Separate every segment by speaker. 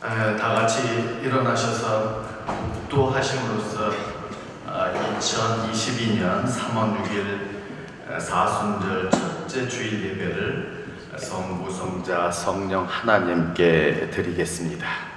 Speaker 1: 다 같이 일어나셔서 기도하심으로써 2022년 3월 6일 사순절 첫째 주일 예배를 성부, 성자, 성령 하나님께 드리겠습니다.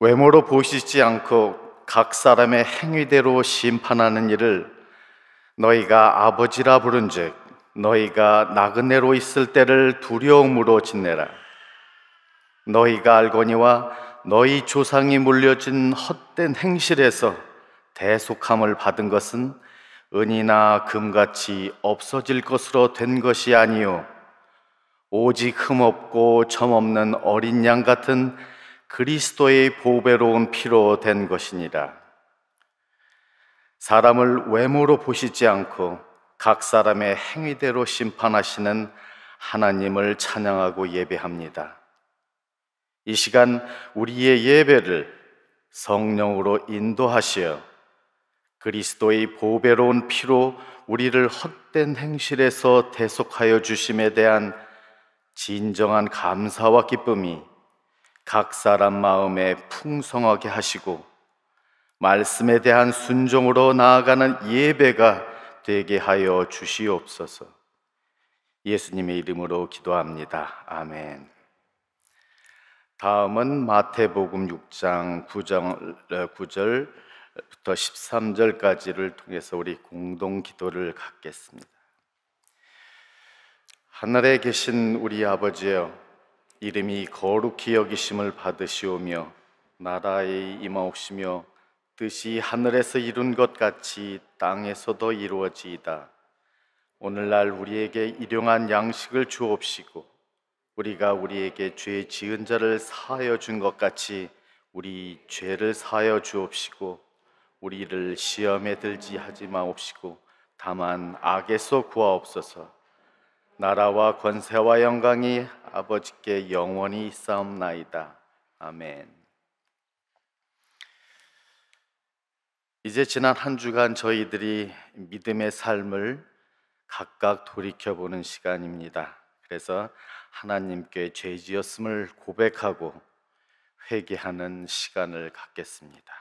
Speaker 1: 외모로 보시지 않고 각 사람의 행위대로 심판하는 이를 너희가 아버지라 부른즉 너희가 나그네로 있을 때를 두려움으로 지내라. 너희가 알거니와 너희 조상이 물려진 헛된 행실에서 대속함을 받은 것은 은이나 금같이 없어질 것으로 된 것이 아니요 오직 흠없고 점없는 어린 양 같은 그리스도의 보배로운 피로 된 것이니라. 사람을 외모로 보시지 않고 각 사람의 행위대로 심판하시는 하나님을 찬양하고 예배합니다. 이 시간 우리의 예배를 성령으로 인도하시어 그리스도의 보배로운 피로 우리를 헛된 행실에서 대속하여 주심에 대한 진정한 감사와 기쁨이 각 사람 마음에 풍성하게 하시고 말씀에 대한 순종으로 나아가는 예배가 되게 하여 주시옵소서. 예수님의 이름으로 기도합니다. 아멘. 다음은 마태복음 6장 9절부터 13절까지를 통해서 우리 공동 기도를 갖겠습니다. 하늘에 계신 우리 아버지여, 이름이 거룩히 여기심을 받으시오며 나라의 임하옵시며 뜻이 하늘에서 이룬 것 같이 땅에서도 이루어지이다. 오늘날 우리에게 일용할 양식을 주옵시고 우리가 우리에게 죄 지은 자를 사하여 준 것 같이 우리 죄를 사하여 주옵시고 우리를 시험에 들지 하지 마옵시고 다만 악에서 구하옵소서. 나라와 권세와 영광이 아버지께 영원히 있사옵나이다. 아멘. 이제 지난 한 주간 저희들이 믿음의 삶을 각각 돌이켜보는 시간입니다. 그래서 하나님께 죄 지었음을 고백하고 회개하는 시간을 갖겠습니다.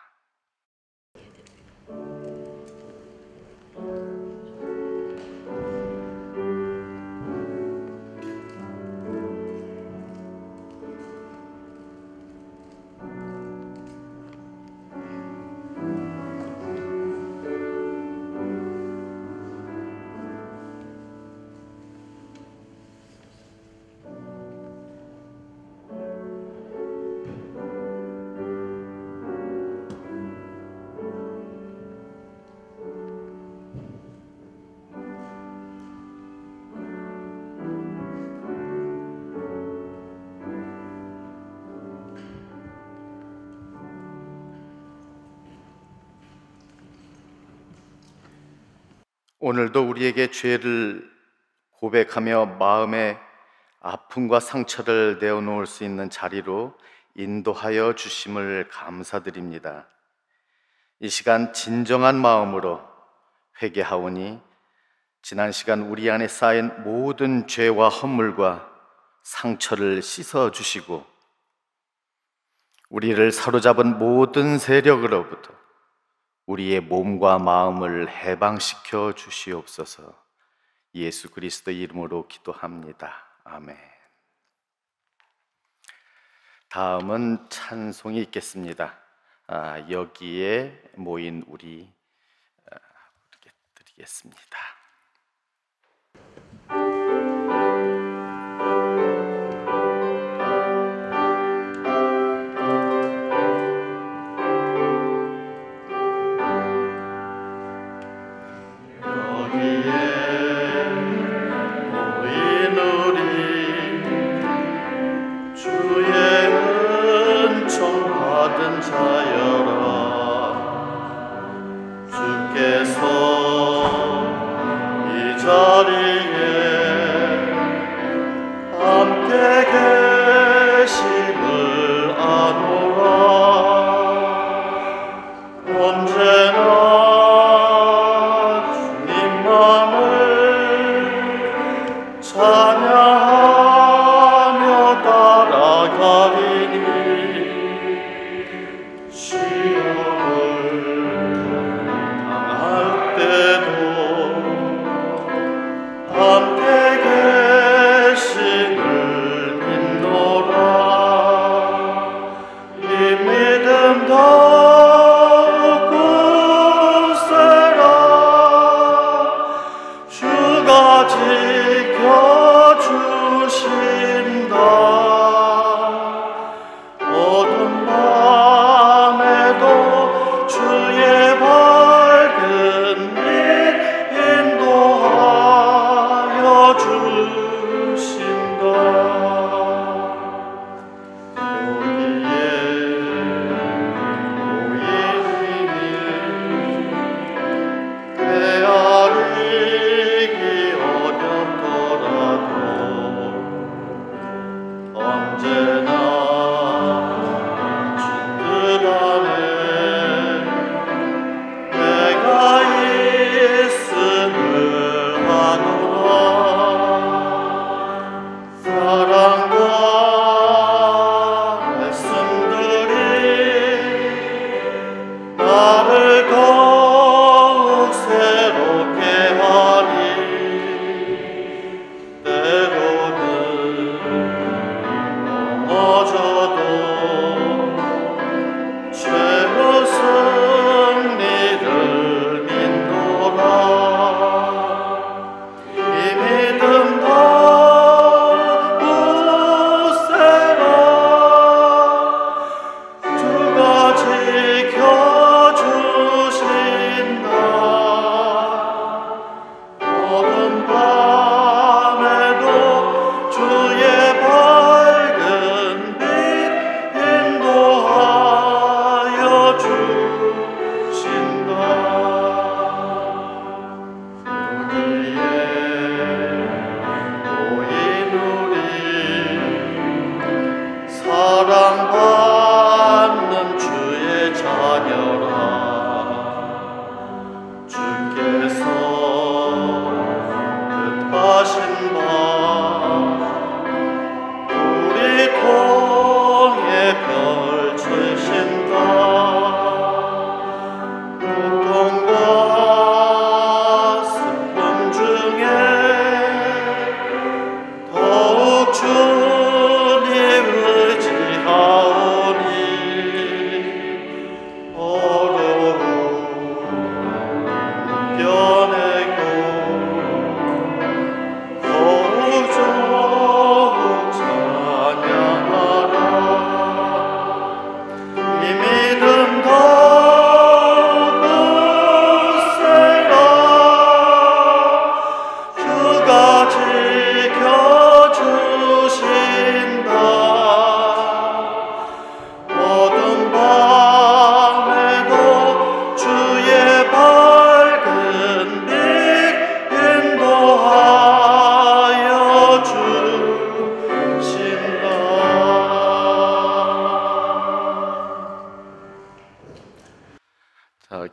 Speaker 1: 오늘도 우리에게 죄를 고백하며 마음의 아픔과 상처를 내어놓을 수 있는 자리로 인도하여 주심을 감사드립니다. 이 시간 진정한 마음으로 회개하오니 지난 시간 우리 안에 쌓인 모든 죄와 허물과 상처를 씻어주시고 우리를 사로잡은 모든 세력으로부터 우리의 몸과 마음을 해방시켜 주시옵소서. 예수 그리스도 이름으로 기도합니다. 아멘. 다음은 찬송이 있겠습니다. 여기에 모인 우리 드리겠습니다.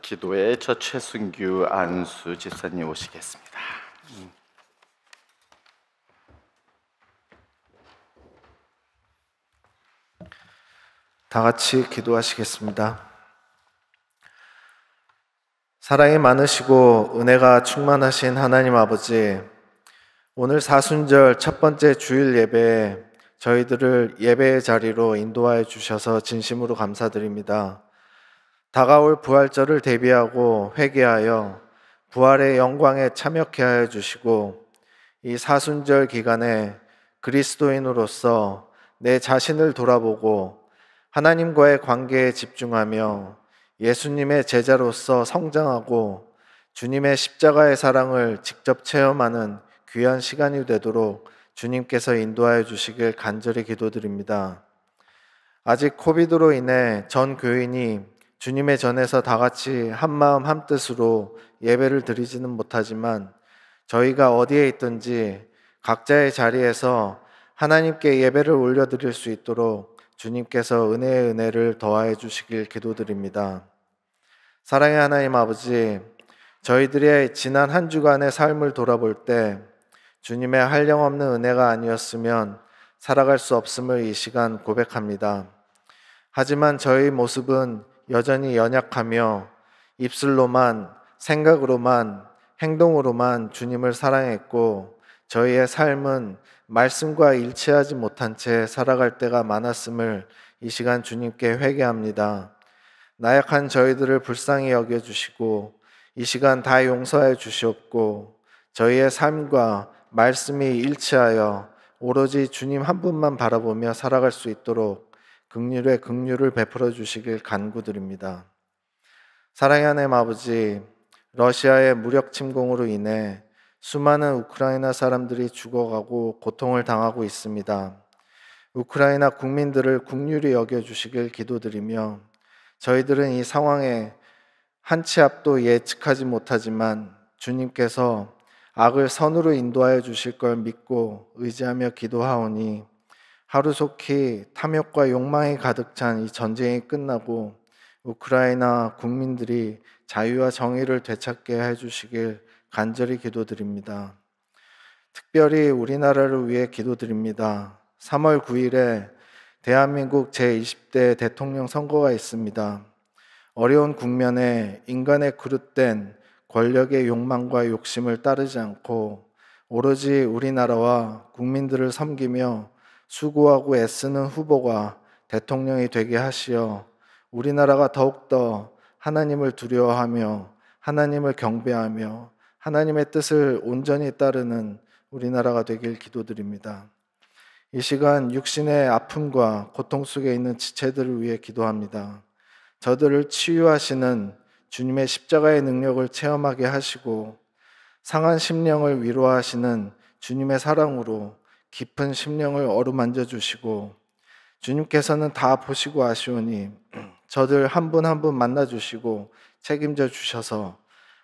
Speaker 1: 기도의 저 최순규 안수 집사님 오시겠습니다.
Speaker 2: 다 같이 기도하시겠습니다. 사랑이 많으시고 은혜가 충만하신 하나님 아버지, 오늘 사순절 첫 번째 주일 예배에 저희들을 예배의 자리로 인도하여 주셔서 진심으로 감사드립니다. 다가올 부활절을 대비하고 회개하여 부활의 영광에 참여케 하여 주시고, 이 사순절 기간에 그리스도인으로서 내 자신을 돌아보고 하나님과의 관계에 집중하며 예수님의 제자로서 성장하고 주님의 십자가의 사랑을 직접 체험하는 귀한 시간이 되도록 주님께서 인도하여 주시길 간절히 기도드립니다. 아직 코비드로 인해 전 교인이 주님의 전에서 다 같이 한마음 한뜻으로 예배를 드리지는 못하지만, 저희가 어디에 있든지 각자의 자리에서 하나님께 예배를 올려드릴 수 있도록 주님께서 은혜의 은혜를 더하여 주시길 기도드립니다. 사랑의 하나님 아버지, 저희들의 지난 한 주간의 삶을 돌아볼 때 주님의 한량없는 은혜가 아니었으면 살아갈 수 없음을 이 시간 고백합니다. 하지만 저희 모습은 여전히 연약하며 입술로만, 생각으로만, 행동으로만 주님을 사랑했고 저희의 삶은 말씀과 일치하지 못한 채 살아갈 때가 많았음을 이 시간 주님께 회개합니다. 나약한 저희들을 불쌍히 여겨주시고 이 시간 다 용서해 주시옵고 저희의 삶과 말씀이 일치하여 오로지 주님 한 분만 바라보며 살아갈 수 있도록 긍휼의 긍휼을 베풀어 주시길 간구드립니다. 사랑의 하나님 아버지, 러시아의 무력 침공으로 인해 수많은 우크라이나 사람들이 죽어가고 고통을 당하고 있습니다. 우크라이나 국민들을 긍휼히 여겨주시길 기도드리며 저희들은 이 상황에 한 치 앞도 예측하지 못하지만 주님께서 악을 선으로 인도하여 주실 걸 믿고 의지하며 기도하오니 하루속히 탐욕과 욕망이 가득 찬 이 전쟁이 끝나고 우크라이나 국민들이 자유와 정의를 되찾게 해주시길 간절히 기도드립니다. 특별히 우리나라를 위해 기도드립니다. 3월 9일에 대한민국 제20대 대통령 선거가 있습니다. 어려운 국면에 인간의 그릇된 권력의 욕망과 욕심을 따르지 않고 오로지 우리나라와 국민들을 섬기며 수고하고 애쓰는 후보가 대통령이 되게 하시어 우리나라가 더욱더 하나님을 두려워하며 하나님을 경배하며 하나님의 뜻을 온전히 따르는 우리나라가 되길 기도드립니다. 이 시간 육신의 아픔과 고통 속에 있는 지체들을 위해 기도합니다. 저들을 치유하시는 주님의 십자가의 능력을 체험하게 하시고 상한 심령을 위로하시는 주님의 사랑으로 깊은 심령을 어루만져 주시고 주님께서는 다 보시고 아시오니 저들 한 분 한 분 만나 주시고 책임져 주셔서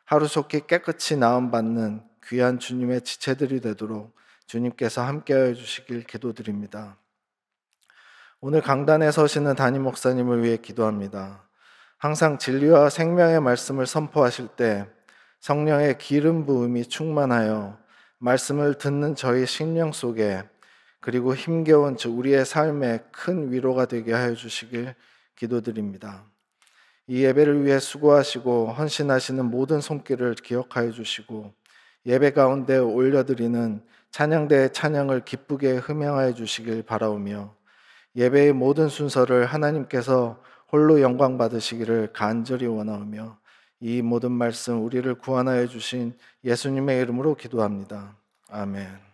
Speaker 2: 하루속히 깨끗이 나음받는 귀한 주님의 지체들이 되도록 주님께서 함께하여 주시길 기도드립니다. 오늘 강단에 서시는 담임 목사님을 위해 기도합니다. 항상 진리와 생명의 말씀을 선포하실 때 성령의 기름 부음이 충만하여 말씀을 듣는 저희 심령 속에 그리고 힘겨운 우리의 삶에 큰 위로가 되게 하여 주시길 기도드립니다. 이 예배를 위해 수고하시고 헌신하시는 모든 손길을 기억하여 주시고 예배 가운데 올려드리는 찬양대의 찬양을 기쁘게 흠양하여 주시길 바라오며 예배의 모든 순서를 하나님께서 홀로 영광 받으시기를 간절히 원하오며 이 모든 말씀 우리를 구원하여 주신 예수님의 이름으로 기도합니다. 아멘.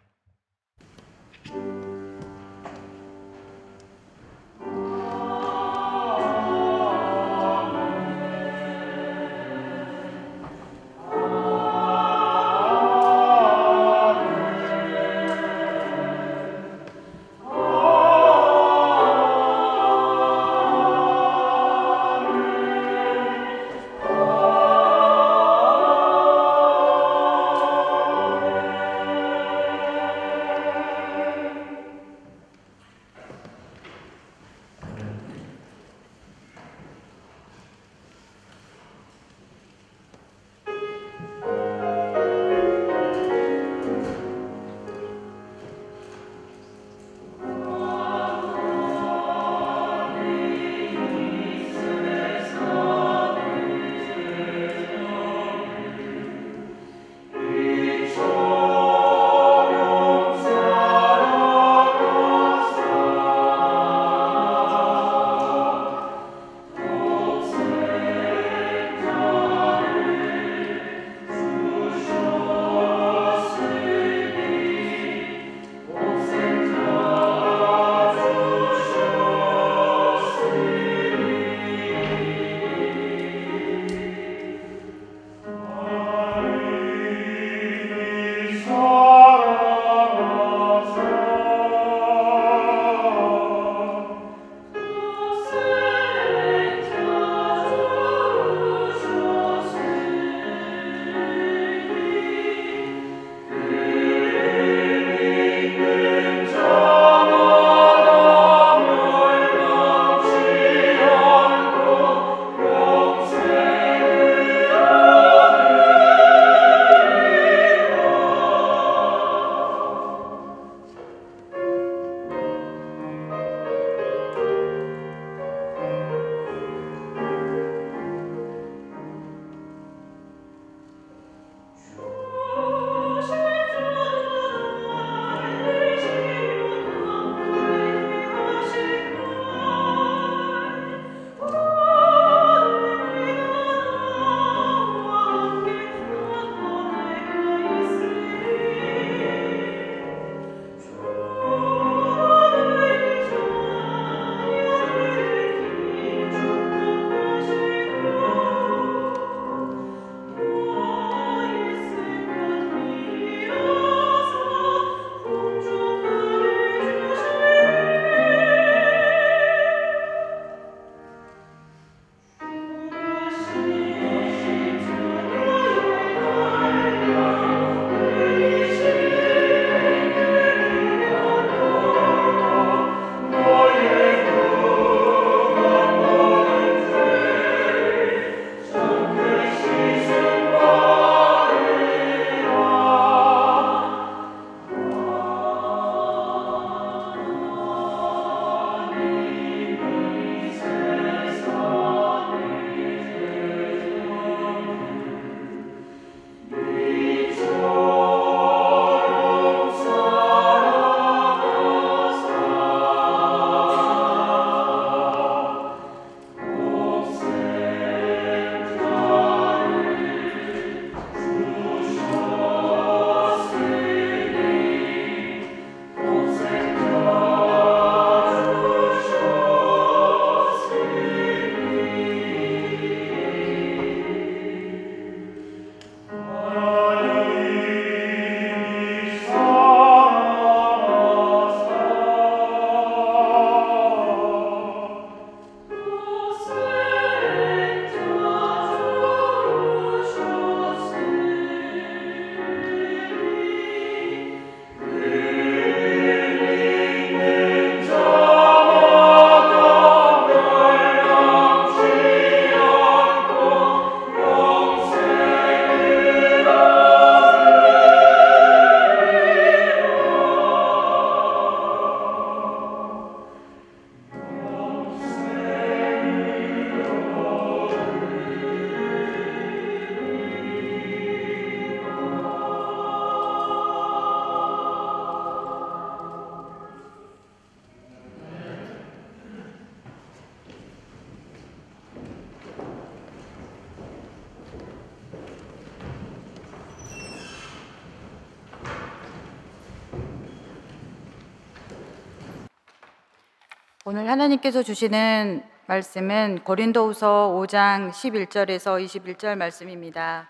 Speaker 3: 오늘 하나님께서 주시는 말씀은 고린도후서 5장 11절에서 21절 말씀입니다.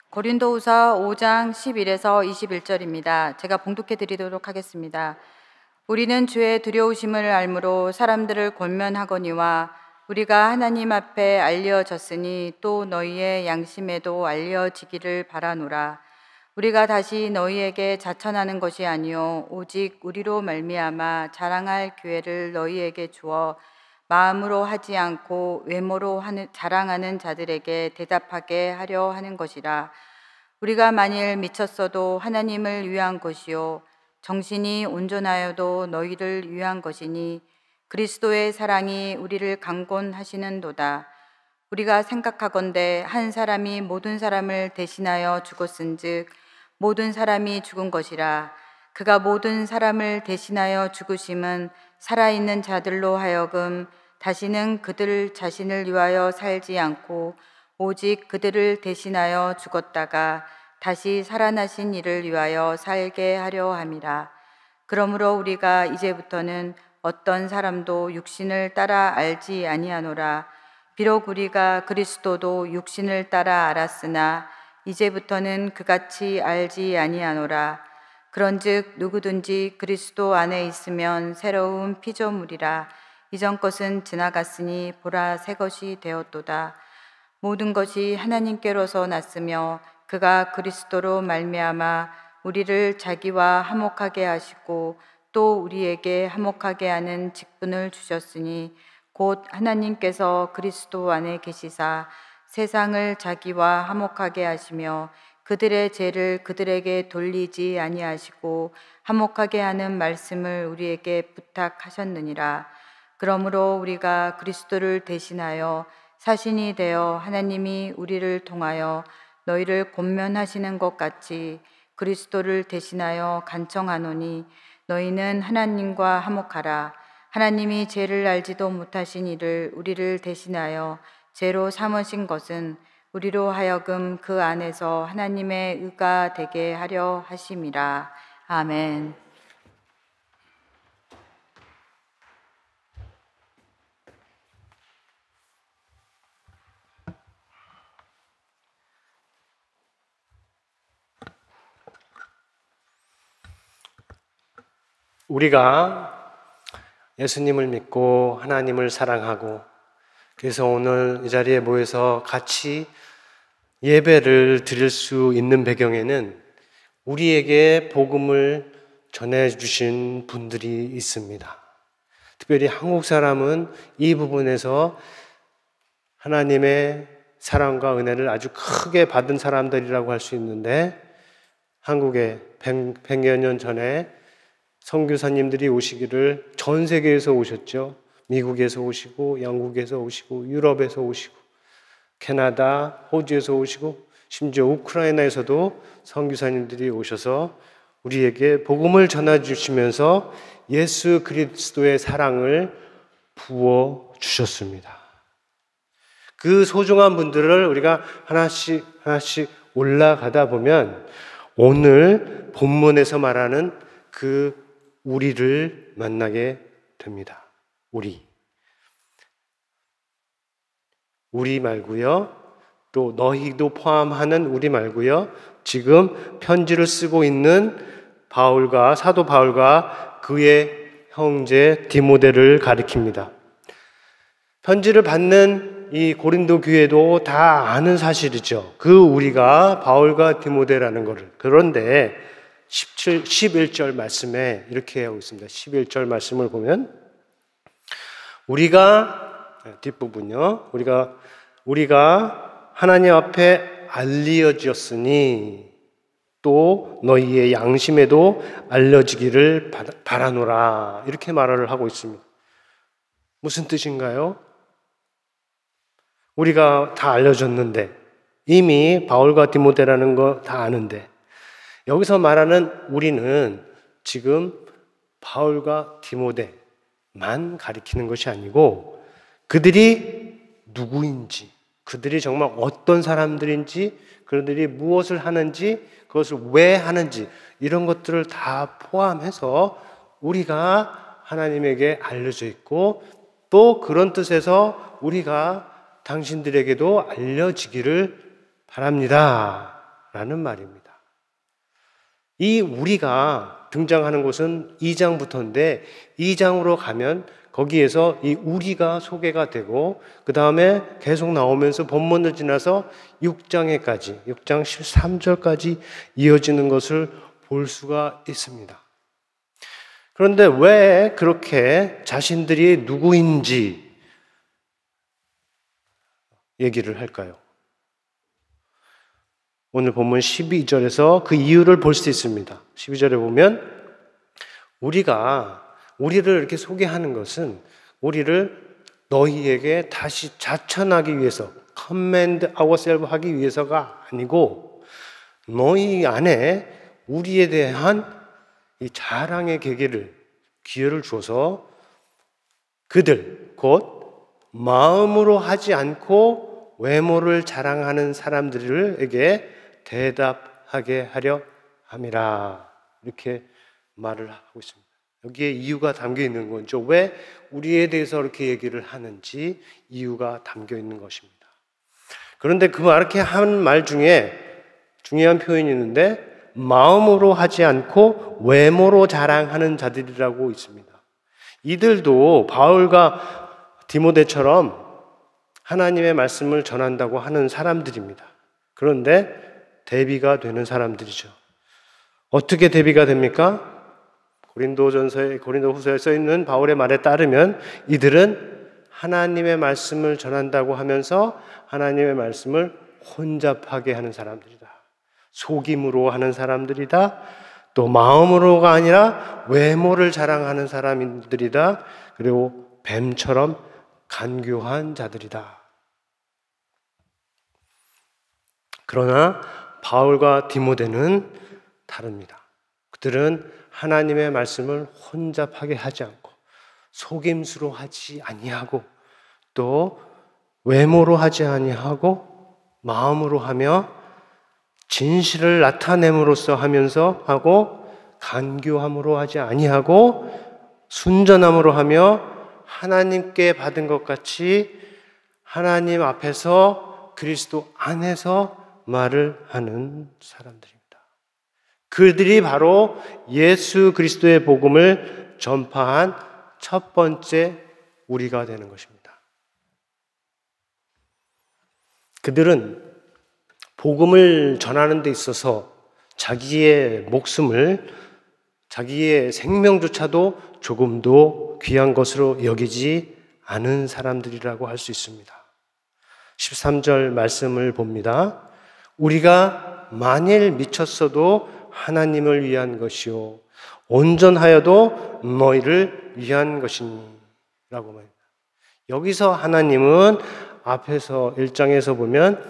Speaker 3: 고린도후서 5장 11에서 21절입니다. 제가 봉독해 드리도록 하겠습니다. 우리는 주의 두려우심을 알므로 사람들을 권면하거니와 우리가 하나님 앞에 알려졌으니 또 너희의 양심에도 알려지기를 바라노라. 우리가 다시 너희에게 자천하는 것이 아니요 오직 우리로 말미암아 자랑할 기회를 너희에게 주어 마음으로 하지 않고 외모로 자랑하는 자들에게 대답하게 하려 하는 것이라. 우리가 만일 미쳤어도 하나님을 위한 것이요 정신이 온전하여도 너희를 위한 것이니 그리스도의 사랑이 우리를 강권하시는도다. 우리가 생각하건대 한 사람이 모든 사람을 대신하여 죽었은즉 모든 사람이 죽은 것이라. 그가 모든 사람을 대신하여 죽으심은 살아있는 자들로 하여금 다시는 그들 자신을 위하여 살지 않고 오직 그들을 대신하여 죽었다가 다시 살아나신 이를 위하여 살게 하려 함이라. 그러므로 우리가 이제부터는 어떤 사람도 육신을 따라 알지 아니하노라. 비록 우리가 그리스도도 육신을 따라 알았으나 이제부터는 그같이 알지 아니하노라. 그런즉 누구든지 그리스도 안에 있으면 새로운 피조물이라. 이전 것은 지나갔으니 보라 새 것이 되었도다. 모든 것이 하나님께로서 났으며 그가 그리스도로 말미암아 우리를 자기와 화목하게 하시고 또 우리에게 화목하게 하는 직분을 주셨으니 곧 하나님께서 그리스도 안에 계시사 세상을 자기와 화목하게 하시며 그들의 죄를 그들에게 돌리지 아니하시고 화목하게 하는 말씀을 우리에게 부탁하셨느니라. 그러므로 우리가 그리스도를 대신하여 사신이 되어 하나님이 우리를 통하여 너희를 권면하시는 것 같이 그리스도를 대신하여 간청하노니 너희는 하나님과 화목하라. 하나님이 죄를 알지도 못하신 이를 우리를 대신하여 죄로 삼으신 것은 우리로 하여금 그 안에서 하나님의 의가 되게 하려 하심이라. 아멘.
Speaker 4: 우리가 예수님을 믿고 하나님을 사랑하고 그래서 오늘 이 자리에 모여서 같이 예배를 드릴 수 있는 배경에는 우리에게 복음을 전해주신 분들이 있습니다. 특별히 한국 사람은 이 부분에서 하나님의 사랑과 은혜를 아주 크게 받은 사람들이라고 할 수 있는데 한국에 100여 년 전에 선교사님들이 오시기를 전 세계에서 오셨죠. 미국에서 오시고 영국에서 오시고 유럽에서 오시고 캐나다, 호주에서 오시고 심지어 우크라이나에서도 선교사님들이 오셔서 우리에게 복음을 전해주시면서 예수 그리스도의 사랑을 부어주셨습니다. 그 소중한 분들을 우리가 하나씩 올라가다 보면 오늘 본문에서 말하는 그 우리를 만나게 됩니다. 우리 말고요. 또 너희도 포함하는 우리 말고요. 지금 편지를 쓰고 있는 사도 바울과 그의 형제 디모데를 가리킵니다. 편지를 받는 이 고린도 교회도 다 아는 사실이죠. 그 우리가 바울과 디모데라는 것을. 그런데 11절 말씀에 이렇게 하고 있습니다. 11절 말씀을 보면 뒷부분요. 우리가 하나님 앞에 알려졌으니 또 너희의 양심에도 알려지기를 바라노라. 이렇게 말을 하고 있습니다. 무슨 뜻인가요? 우리가 다 알려졌는데 이미 바울과 디모데라는 거 다 아는데 여기서 말하는 우리는 지금 바울과 디모데만 가리키는 것이 아니고 그들이 누구인지 그들이 정말 어떤 사람들인지, 그들이 무엇을 하는지, 그것을 왜 하는지 이런 것들을 다 포함해서 우리가 하나님에게 알려져 있고, 또 그런 뜻에서 우리가 당신들에게도 알려지기를 바랍니다 라는 말입니다. 이 우리가 등장하는 곳은 2장부터인데 2장으로 가면 거기에서 이 우리가 소개가 되고, 그 다음에 계속 나오면서 본문을 지나서 6장에까지, 6장 13절까지 이어지는 것을 볼 수가 있습니다. 그런데 왜 그렇게 자신들이 누구인지 얘기를 할까요? 오늘 본문 12절에서 그 이유를 볼 수 있습니다. 12절에 보면 우리를 이렇게 소개하는 것은 우리를 너희에게 다시 자천하기 위해서, commend ourselves 하기 위해서가 아니고, 너희 안에 우리에 대한 이 자랑의 기회를 주어서 그들, 곧 마음으로 하지 않고 외모를 자랑하는 사람들에게 대답하게 하려 함이라, 이렇게 말을 하고 있습니다. 여기에 이유가 담겨 있는 거죠. 왜 우리에 대해서 이렇게 얘기를 하는지 이유가 담겨 있는 것입니다. 그런데 이렇게 한 말 중에 중요한 표현이 있는데, 마음으로 하지 않고 외모로 자랑하는 자들이라고 있습니다. 이들도 바울과 디모데처럼 하나님의 말씀을 전한다고 하는 사람들입니다. 그런데 대비가 되는 사람들이죠. 어떻게 대비가 됩니까? 고린도후서에 써 있는 바울의 말에 따르면 이들은 하나님의 말씀을 전한다고 하면서 하나님의 말씀을 혼잡하게 하는 사람들이다. 속임으로 하는 사람들이다. 또 마음으로가 아니라 외모를 자랑하는 사람들이다. 그리고 뱀처럼 간교한 자들이다. 그러나 바울과 디모데는 다릅니다. 그들은 하나님의 말씀을 혼잡하게 하지 않고, 속임수로 하지 아니하고, 또 외모로 하지 아니하고, 마음으로 하며 진실을 나타냄으로써 하면서 하고, 간교함으로 하지 아니하고, 순전함으로 하며 하나님께 받은 것 같이 하나님 앞에서 그리스도 안에서 말을 하는 사람들입니다. 그들이 바로 예수 그리스도의 복음을 전파한 첫 번째 우리가 되는 것입니다. 그들은 복음을 전하는 데 있어서 자기의 목숨을, 자기의 생명조차도 조금도 귀한 것으로 여기지 않은 사람들이라고 할 수 있습니다. 13절 말씀을 봅니다. 우리가 만일 미쳤어도 하나님을 위한 것이요 온전하여도 너희를 위한 것이니 라고 말합니다. 여기서 하나님은 앞에서 1장에서 보면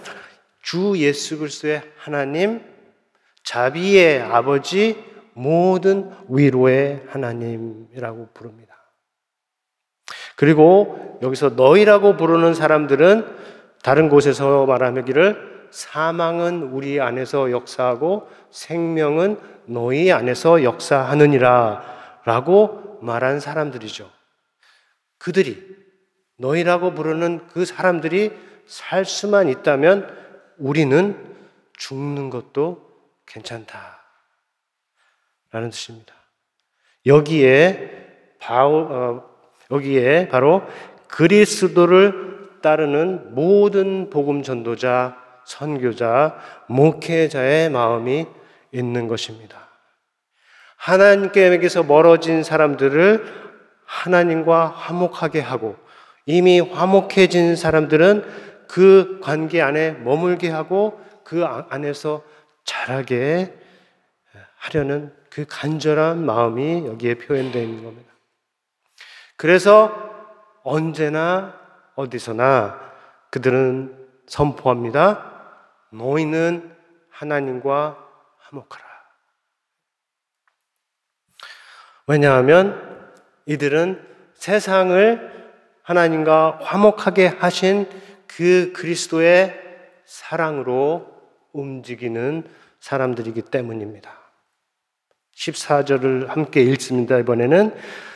Speaker 4: 주 예수 그리스도의 하나님, 자비의 아버지, 모든 위로의 하나님이라고 부릅니다. 그리고 여기서 너희라고 부르는 사람들은 다른 곳에서 말하기를 사망은 우리 안에서 역사하고 생명은 너희 안에서 역사하느니라 라고 말한 사람들이죠. 그들이, 너희라고 부르는 그 사람들이 살 수만 있다면 우리는 죽는 것도 괜찮다 라는 뜻입니다. 여기에 바로 그리스도를 따르는 모든 복음 전도자, 선교자, 목회자의 마음이 있는 것입니다. 하나님께서 멀어진 사람들을 하나님과 화목하게 하고, 이미 화목해진 사람들은 그 관계 안에 머물게 하고 그 안에서 자라게 하려는 그 간절한 마음이 여기에 표현되어 있는 겁니다. 그래서 언제나 어디서나 그들은 선포합니다. 너희는 하나님과 화목하라. 왜냐하면 이들은 세상을 하나님과 화목하게 하신 그 그리스도의 사랑으로 움직이는 사람들이기 때문입니다. 14절을 함께 읽습니다. 이번에는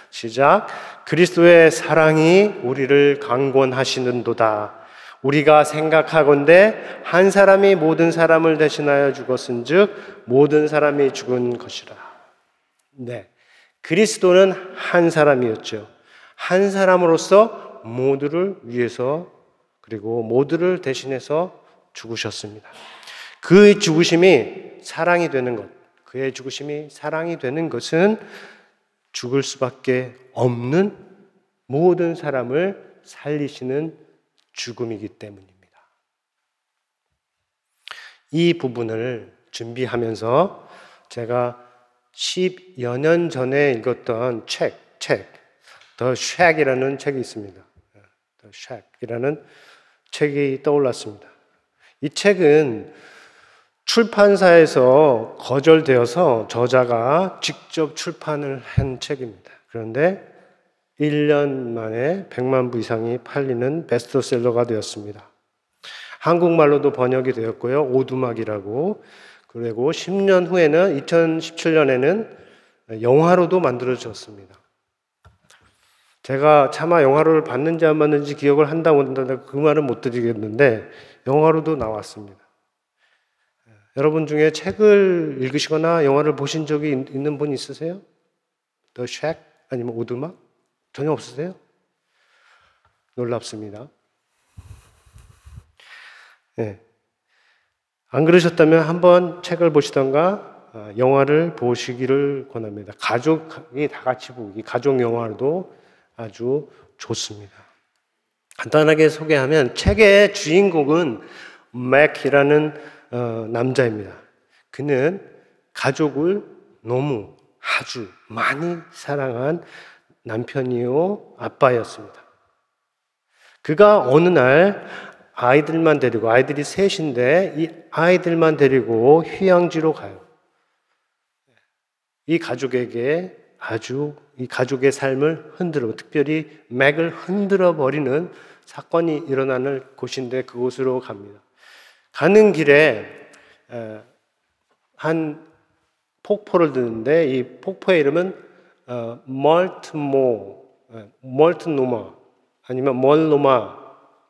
Speaker 4: 시작. 그리스도의 사랑이 우리를 강권하시는도다. 우리가 생각하건대 한 사람이 모든 사람을 대신하여 죽었은즉 모든 사람이 죽은 것이라. 네, 그리스도는 한 사람이었죠. 한 사람으로서 모두를 위해서 그리고 모두를 대신해서 죽으셨습니다. 그의 죽으심이 사랑이 되는 것, 그의 죽으심이 사랑이 되는 것은 죽을 수밖에 없는 모든 사람을 살리시는 죽음이기 때문입니다. 이 부분을 준비하면서 제가 10여 년 전에 읽었던 책 The Shack이라는 책이 있습니다. The Shack이라는 책이 떠올랐습니다. 이 책은 출판사에서 거절되어서 저자가 직접 출판을 한 책입니다. 그런데 1년 만에 100만 부 이상이 팔리는 베스트셀러가 되었습니다. 한국말로도 번역이 되었고요. 오두막이라고. 그리고 10년 후에는 2017년에는 영화로도 만들어졌습니다. 제가 차마 영화를 봤는지 안 봤는지 기억을 한다고 한다면 그 말은 못 드리겠는데 영화로도 나왔습니다. 여러분 중에 책을 읽으시거나 영화를 보신 적이 있는 분 있으세요? The Shack 아니면 오두막? 전혀 없으세요? 놀랍습니다. 네. 안 그러셨다면 한번 책을 보시던가 영화를 보시기를 권합니다. 가족이 다 같이 보기, 가족 영화도 아주 좋습니다. 간단하게 소개하면 책의 주인공은 맥이라는 남자입니다. 그는 가족을 너무 아주 많이 사랑한 남편이요 아빠였습니다. 그가 어느 날 아이들만 데리고, 아이들이 셋인데 이 아이들만 데리고 휴양지로 가요. 이 가족에게 이 가족의 삶을 흔들어, 특별히 맥을 흔들어 버리는 사건이 일어나는 곳인데 그곳으로 갑니다. 가는 길에 한 폭포를 듣는데 이 폭포의 이름은 멀트노마 아니면 멀로마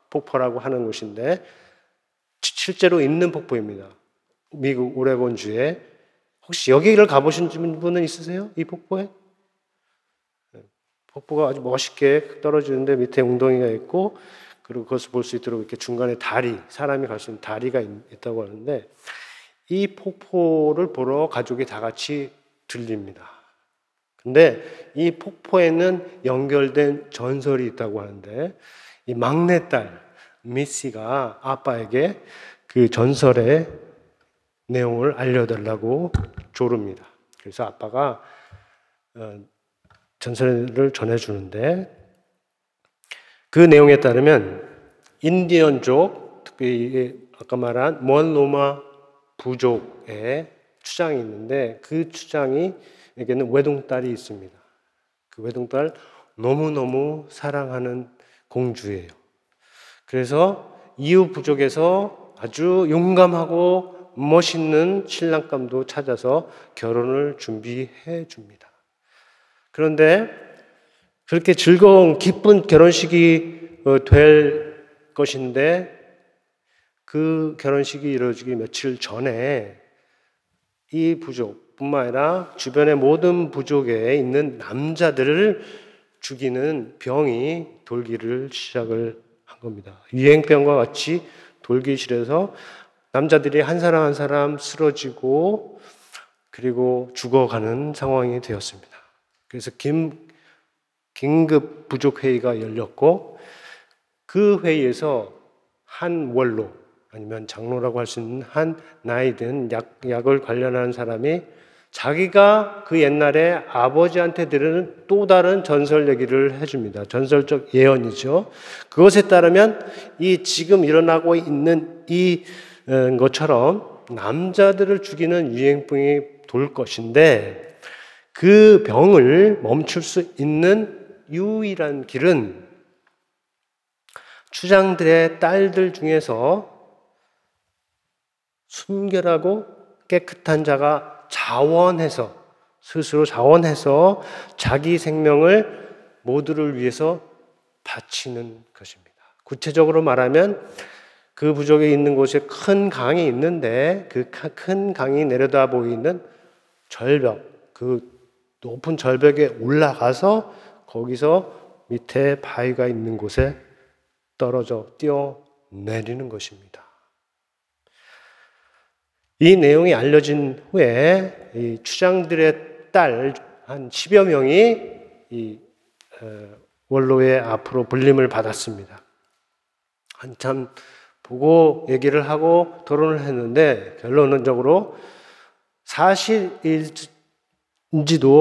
Speaker 4: 폭포라고 하는 곳인데 실제로 있는 폭포입니다. 미국 오레곤주에. 혹시 여기를 가보신 분은 있으세요? 이 폭포에? 폭포가 아주 멋있게 떨어지는데 밑에 웅덩이가 있고 그리고 그것을 볼 수 있도록 이렇게 중간에 다리, 사람이 갈 수 있는 다리가 있다고 하는데 이 폭포를 보러 가족이 다 같이 들립니다. 근데 이 폭포에는 연결된 전설이 있다고 하는데 이 막내딸 미시가 아빠에게 그 전설의 내용을 알려달라고 조릅니다. 그래서 아빠가 전설을 전해주는데 그 내용에 따르면 인디언족, 특히 아까 말한 멀로마 부족의 추장이 있는데 그 추장에게는 외동딸이 있습니다. 그 외동딸 너무너무 사랑하는 공주예요. 그래서 이웃 부족에서 아주 용감하고 멋있는 신랑감도 찾아서 결혼을 준비해 줍니다. 그런데 그렇게 즐거운 기쁜 결혼식이 될 것인데 그 결혼식이 이루어지기 며칠 전에 이 부족뿐만 아니라 주변의 모든 부족에 있는 남자들을 죽이는 병이 돌기를 시작을 한 겁니다. 유행병과 같이 돌기 시작해서 남자들이 한 사람 한 사람 쓰러지고 그리고 죽어가는 상황이 되었습니다. 그래서 긴급 부족회의가 열렸고 그 회의에서 한 원로 아니면 장로라고 할 수 있는 한 나이 든 약을 관련한 사람이 자기가 그 옛날에 아버지한테 들은 또 다른 전설 얘기를 해줍니다. 전설적 예언이죠. 그것에 따르면 이 지금 일어나고 있는 이 것처럼 남자들을 죽이는 유행병이 돌 것인데 그 병을 멈출 수 있는 유일한 길은 추장들의 딸들 중에서 순결하고 깨끗한 자가 스스로 자원해서 자기 생명을 모두를 위해서 바치는 것입니다. 구체적으로 말하면 그 부족에 있는 곳에 큰 강이 있는데 그 큰 강이 내려다 보이는 절벽, 그 높은 절벽에 올라가서 거기서 밑에 바위가 있는 곳에 떨어져 뛰어내리는 것입니다. 이 내용이 알려진 후에 이 추장들의 딸 한 10여 명이 이 원로의 앞으로 불림을 받았습니다. 한참 보고 얘기를 하고 토론을 했는데 결론적으로 사실인지도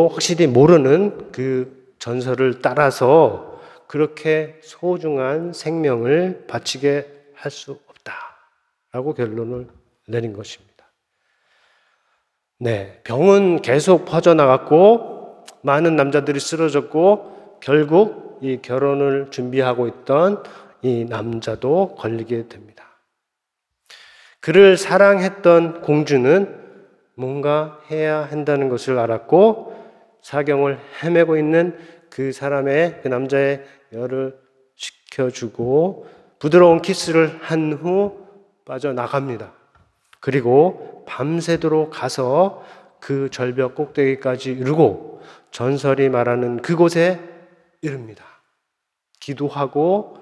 Speaker 4: 확실히 모르는 그 전설을 따라서 그렇게 소중한 생명을 바치게 할 수 없다라고 결론을 내린 것입니다. 네, 병은 계속 퍼져나갔고 많은 남자들이 쓰러졌고 결국 이 결혼을 준비하고 있던 이 남자도 걸리게 됩니다. 그를 사랑했던 공주는 뭔가 해야 한다는 것을 알았고 사경을 헤매고 있는 그 남자의 열을 식혀주고 부드러운 키스를 한 후 빠져나갑니다. 그리고 밤새도록 가서 그 절벽 꼭대기까지 이르고 전설이 말하는 그곳에 이릅니다. 기도하고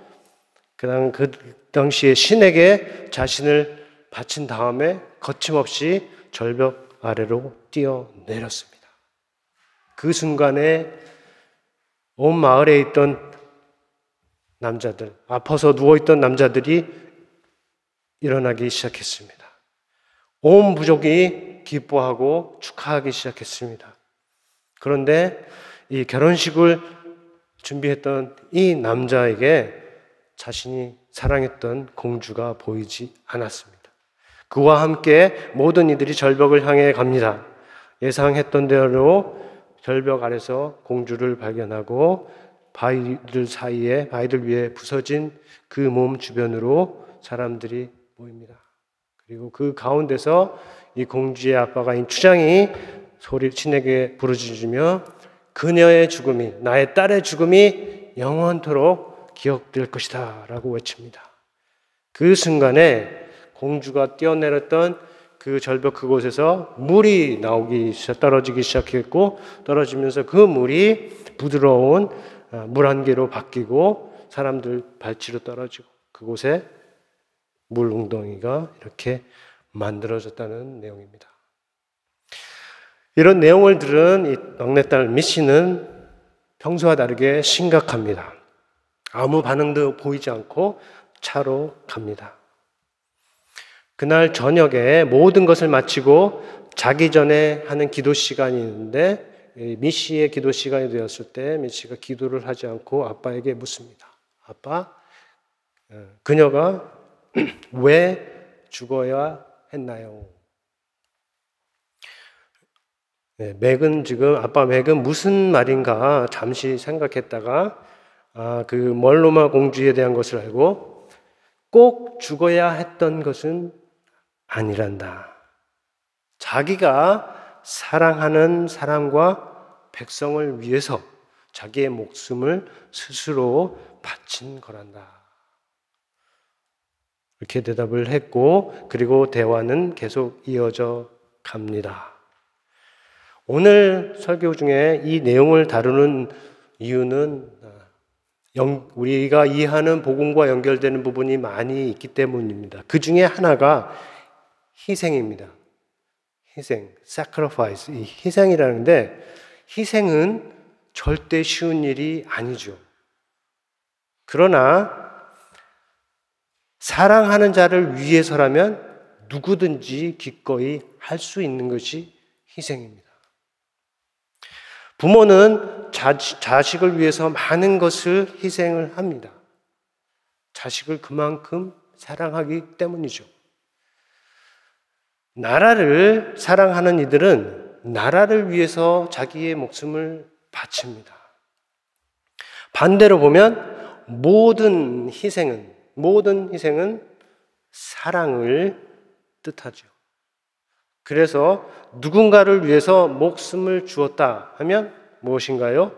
Speaker 4: 그 당시에 신에게 자신을 바친 다음에 거침없이 절벽 아래로 뛰어내렸습니다. 그 순간에 온 마을에 있던 남자들, 아파서 누워있던 남자들이 일어나기 시작했습니다. 온 부족이 기뻐하고 축하하기 시작했습니다. 그런데 이 결혼식을 준비했던 이 남자에게 자신이 사랑했던 공주가 보이지 않았습니다. 그와 함께 모든 이들이 절벽을 향해 갑니다. 예상했던 대로 절벽 아래서 공주를 발견하고 바위들 위에 부서진 그 몸 주변으로 사람들이 모입니다. 그리고 그 가운데서 이 공주의 아빠가인 추장이 신에게 부르짖으며 그녀의 죽음이, 나의 딸의 죽음이 영원토록 기억될 것이다 라고 외칩니다. 그 순간에 공주가 뛰어내렸던 그 절벽 그곳에서 물이 떨어지기 시작했고 떨어지면서 그 물이 부드러운 물 한 개로 바뀌고 사람들 발치로 떨어지고 그곳에 물 웅덩이가 이렇게 만들어졌다는 내용입니다. 이런 내용을 들은 이 막내딸 미씨는 평소와 다르게 심각합니다. 아무 반응도 보이지 않고 차로 갑니다. 그날 저녁에 모든 것을 마치고 자기 전에 하는 기도 시간이 있는데 미씨의 기도 시간이 되었을 때 미씨가 기도를 하지 않고 아빠에게 묻습니다. 아빠, 그녀가 왜 죽어야 했나요? 네, 아빠 맥은 무슨 말인가 잠시 생각했다가 그 멀로마 공주에 대한 것을 알고 꼭 죽어야 했던 것은 아니란다. 자기가 사랑하는 사람과 백성을 위해서 자기의 목숨을 스스로 바친 거란다. 이렇게 대답을 했고 그리고 대화는 계속 이어져 갑니다. 오늘 설교 중에 이 내용을 다루는 이유는 우리가 이해하는 복음과 연결되는 부분이 많이 있기 때문입니다. 그 중에 하나가 희생입니다. 희생, sacrifice, 이 희생이라는데 희생은 절대 쉬운 일이 아니죠. 그러나 사랑하는 자를 위해서라면 누구든지 기꺼이 할 수 있는 것이 희생입니다. 부모는 자식을 위해서 많은 것을 희생을 합니다. 자식을 그만큼 사랑하기 때문이죠. 나라를 사랑하는 이들은 나라를 위해서 자기의 목숨을 바칩니다. 반대로 보면 모든 희생은 모든 희생은 사랑을 뜻하죠. 그래서 누군가를 위해서 목숨을 주었다 하면 무엇인가요?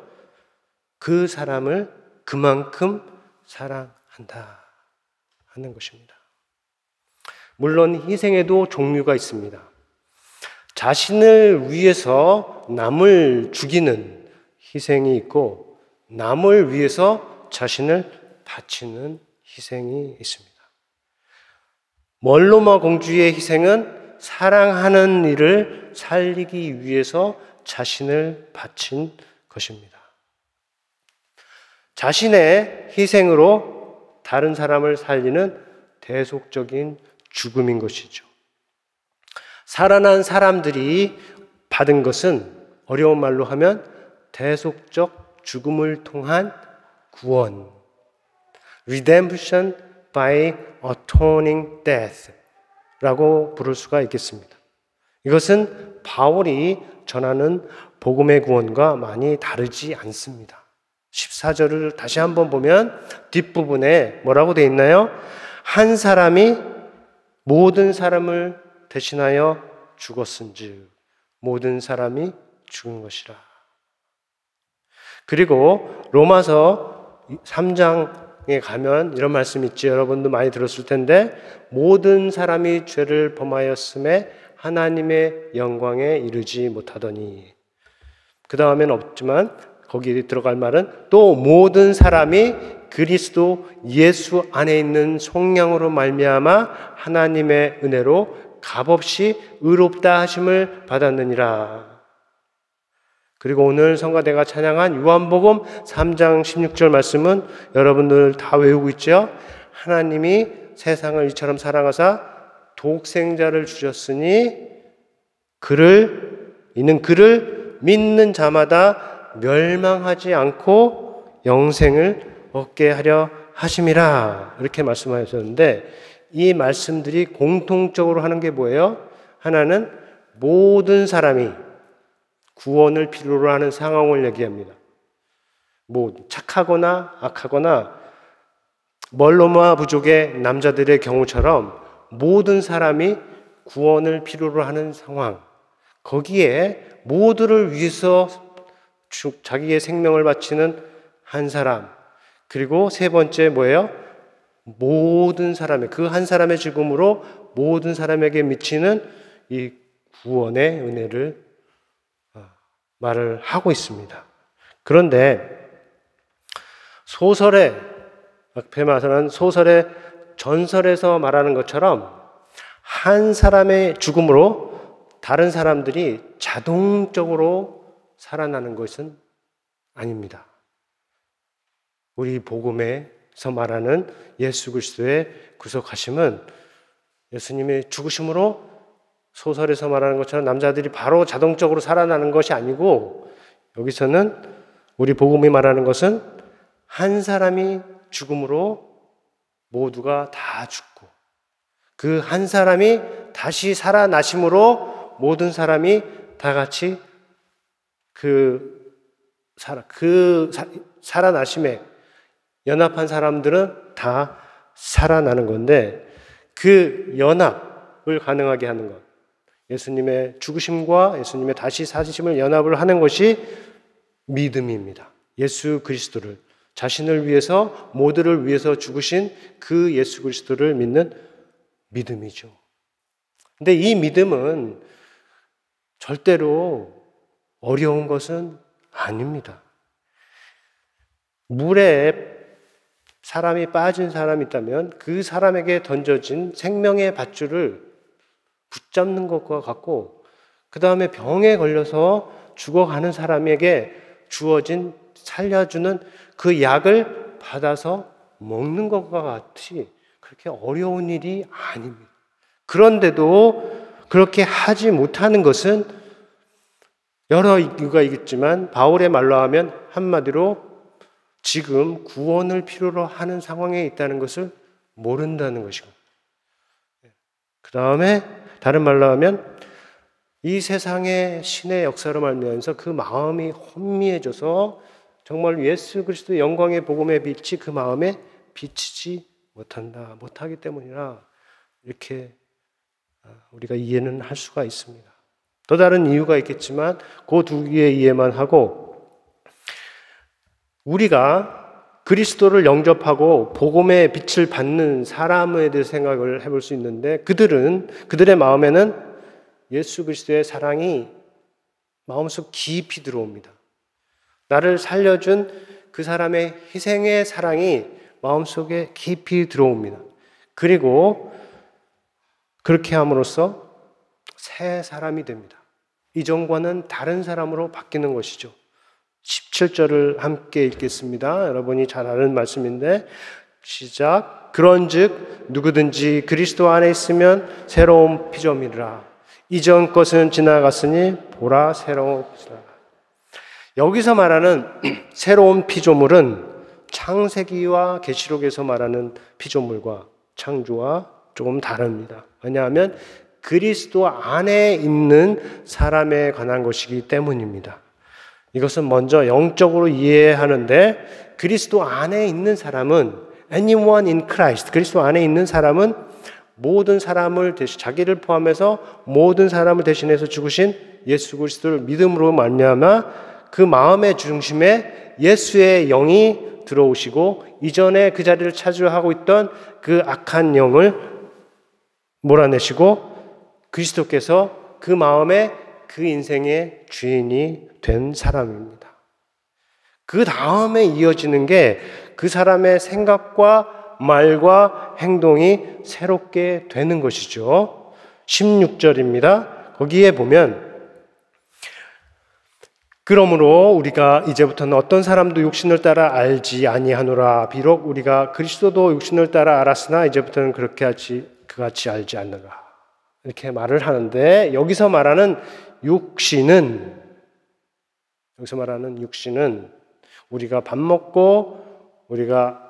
Speaker 4: 그 사람을 그만큼 사랑한다 하는 것입니다. 물론 희생에도 종류가 있습니다. 자신을 위해서 남을 죽이는 희생이 있고 남을 위해서 자신을 바치는 희생이 있습니다. 멀로마 공주의 희생은 사랑하는 이를 살리기 위해서 자신을 바친 것입니다. 자신의 희생으로 다른 사람을 살리는 대속적인 죽음인 것이죠. 살아난 사람들이 받은 것은 어려운 말로 하면 대속적 죽음을 통한 구원, redemption by atoning death 라고 부를 수가 있겠습니다. 이것은 바울이 전하는 복음의 구원과 많이 다르지 않습니다. 14절을 다시 한번 보면 뒷부분에 뭐라고 되어 있나요? 한 사람이 모든 사람을 대신하여 죽었은즉 모든 사람이 죽은 것이라. 그리고 로마서 3장에 가면 이런 말씀이 있지, 여러분도 많이 들었을 텐데, 모든 사람이 죄를 범하였음에 하나님의 영광에 이르지 못하더니, 그 다음엔 없지만 거기에 들어갈 말은 또 모든 사람이 그리스도 예수 안에 있는 속량으로 말미암아 하나님의 은혜로 값없이 의롭다 하심을 받았느니라. 그리고 오늘 성가대가 찬양한 요한복음 3장 16절 말씀은 여러분들 다 외우고 있죠? 하나님이 세상을 이처럼 사랑하사 독생자를 주셨으니 이는 그를 믿는 자마다 멸망하지 않고 영생을 얻게 하려 하심이라. 이렇게 말씀하셨는데 이 말씀들이 공통적으로 하는 게 뭐예요? 하나는 모든 사람이 구원을 필요로 하는 상황을 얘기합니다. 뭐 착하거나 악하거나 멀로마 부족의 남자들의 경우처럼 모든 사람이 구원을 필요로 하는 상황, 거기에 모두를 위해서 자기의 생명을 바치는 한 사람, 그리고 세 번째 뭐예요? 모든 사람의, 그 한 사람의 죽음으로 모든 사람에게 미치는 이 구원의 은혜를 말을 하고 있습니다. 그런데 소설의, 앞에 말하는 소설의 전설에서 말하는 것처럼 한 사람의 죽음으로 다른 사람들이 자동적으로 살아나는 것은 아닙니다. 우리 복음에서 말하는 예수 그리스도의 구속하심은 예수님의 죽으심으로 소설에서 말하는 것처럼 남자들이 바로 자동적으로 살아나는 것이 아니고, 여기서는 우리 복음이 말하는 것은 한 사람이 죽음으로 모두가 다 죽고 그 한 사람이 다시 살아나심으로 모든 사람이 다 같이 살아나심에 연합한 사람들은 다 살아나는 건데, 그 연합을 가능하게 하는 것, 예수님의 죽으심과 예수님의 다시 사심을 연합을 하는 것이 믿음입니다. 예수 그리스도를, 자신을 위해서 모두를 위해서 죽으신 그 예수 그리스도를 믿는 믿음이죠. 근데 이 믿음은 절대로 어려운 것은 아닙니다. 물에 사람이 빠진 사람이 있다면 그 사람에게 던져진 생명의 밧줄을 붙잡는 것과 같고, 그 다음에 병에 걸려서 죽어가는 사람에게 주어진 살려주는 그 약을 받아서 먹는 것과 같이 그렇게 어려운 일이 아닙니다. 그런데도 그렇게 하지 못하는 것은 여러 이유가 있겠지만 바울의 말로 하면 한마디로 지금 구원을 필요로 하는 상황에 있다는 것을 모른다는 것이고, 그 다음에 다른 말로 하면 이 세상의 신의 역사로 말미암아서 그 마음이 혼미해져서 정말 예수 그리스도의 영광의 복음의 빛이 그 마음에 비치지 못하기 때문이라 이렇게 우리가 이해는 할 수가 있습니다. 또 다른 이유가 있겠지만 그 두 개의 이해만 하고 우리가 그리스도를 영접하고 복음의 빛을 받는 사람에 대해 생각을 해볼 수 있는데 그들의 마음에는 예수 그리스도의 사랑이 마음속 깊이 들어옵니다. 나를 살려준 그 사람의 희생의 사랑이 마음속에 깊이 들어옵니다. 그리고 그렇게 함으로써 새 사람이 됩니다. 이전과는 다른 사람으로 바뀌는 것이죠. 17절을 함께 읽겠습니다. 여러분이 잘 아는 말씀인데 시작. 그런즉 누구든지 그리스도 안에 있으면 새로운 피조물이라. 이전 것은 지나갔으니 보라 새로운 피조물이라. 여기서 말하는 새로운 피조물은 창세기와 계시록에서 말하는 피조물과 창조와 조금 다릅니다. 왜냐하면 그리스도 안에 있는 사람에 관한 것이기 때문입니다. 이것은 먼저 영적으로 이해하는데 그리스도 안에 있는 사람은 anyone in Christ, 그리스도 안에 있는 사람은 모든 사람을 자기를 포함해서 모든 사람을 대신해서 죽으신 예수 그리스도를 믿음으로 말미암아 그 마음의 중심에 예수의 영이 들어오시고 이전에 그 자리를 차지하고 있던 그 악한 영을 몰아내시고 그리스도께서 그 마음에 그 인생의 주인이 된 사람입니다. 그 다음에 이어지는 게 그 사람의 생각과 말과 행동이 새롭게 되는 것이죠. 16절입니다. 거기에 보면 그러므로 우리가 이제부터는 어떤 사람도 육신을 따라 알지 아니하노라. 비록 우리가 그리스도도 육신을 따라 알았으나 이제부터는 그같이 알지 않는가. 이렇게 말을 하는데 여기서 말하는 육신은 우리가 밥 먹고 우리가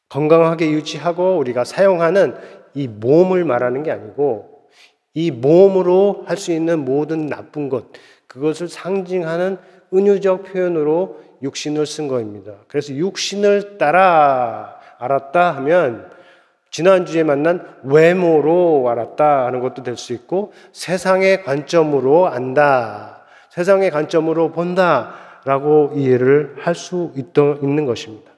Speaker 4: 건강하게 유지하고 우리가 사용하는 이 몸을 말하는 게 아니고 이 몸으로 할 수 있는 모든 나쁜 것, 그것을 상징하는 은유적 표현으로 육신을 쓴 것입니다. 그래서 육신을 따라 알았다 하면 지난주에 만난 외모로 알았다 하는 것도 될 수 있고 세상의 관점으로 안다, 세상의 관점으로 본다라고 이해를 할 수 있는 것입니다.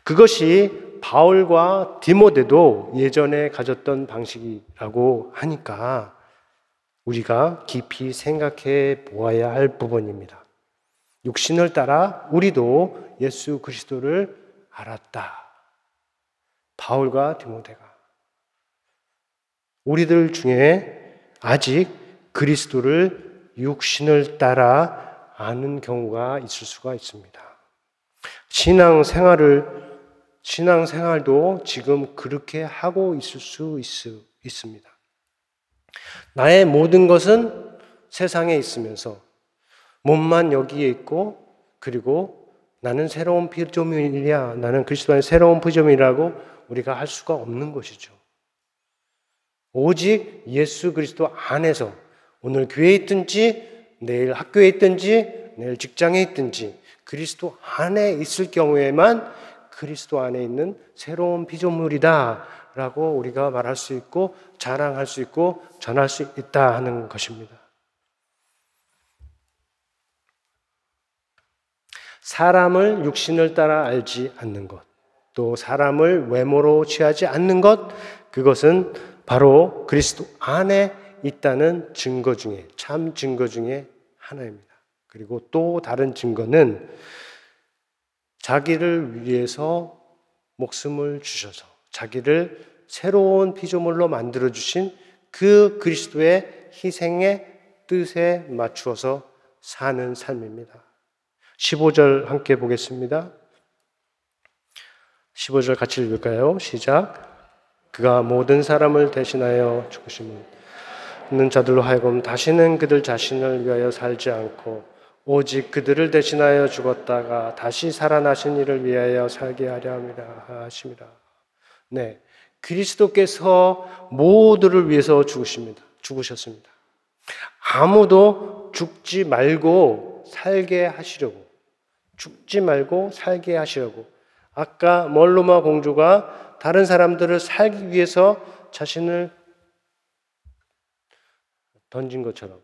Speaker 4: 그것이 바울과 디모데도 예전에 가졌던 방식이라고 하니까 우리가 깊이 생각해 보아야 할 부분입니다. 육신을 따라 우리도 예수 그리스도를 알았다. 바울과 디모데가 우리들 중에 아직 그리스도를 육신을 따라 아는 경우가 있을 수가 있습니다. 신앙생활도 지금 그렇게 하고 있을 수 있습니다. 나의 모든 것은 세상에 있으면서 몸만 여기에 있고 그리고 나는 새로운 피조물이야, 나는 그리스도 안에 새로운 피조물이라고 우리가 할 수가 없는 것이죠. 오직 예수 그리스도 안에서 오늘 교회에 있든지 내일 학교에 있든지 내일 직장에 있든지 그리스도 안에 있을 경우에만 그리스도 안에 있는 새로운 피조물이다 라고 우리가 말할 수 있고 자랑할 수 있고 전할 수 있다 하는 것입니다. 사람을 육신을 따라 알지 않는 것, 또 사람을 외모로 취하지 않는 것, 그것은 바로 그리스도 안에 있다는 증거 중에, 참 증거 중에 하나입니다. 그리고 또 다른 증거는 자기를 위해서 목숨을 주셔서 자기를 새로운 피조물로 만들어주신 그 그리스도의 희생의 뜻에 맞추어서 사는 삶입니다. 15절 함께 보겠습니다. 15절 같이 읽을까요? 시작. 그가 모든 사람을 대신하여 죽으시는 자들로 하여금 다시는 그들 자신을 위하여 살지 않고 오직 그들을 대신하여 죽었다가 다시 살아나신 이를 위하여 살게 하려 하심이라. 네, 그리스도께서 모두를 위해서 죽으셨습니다. 아무도 죽지 말고 살게 하시려고, 죽지 말고 살게 하시려고. 아까 멀로마 공주가 다른 사람들을 살기 위해서 자신을 던진 것처럼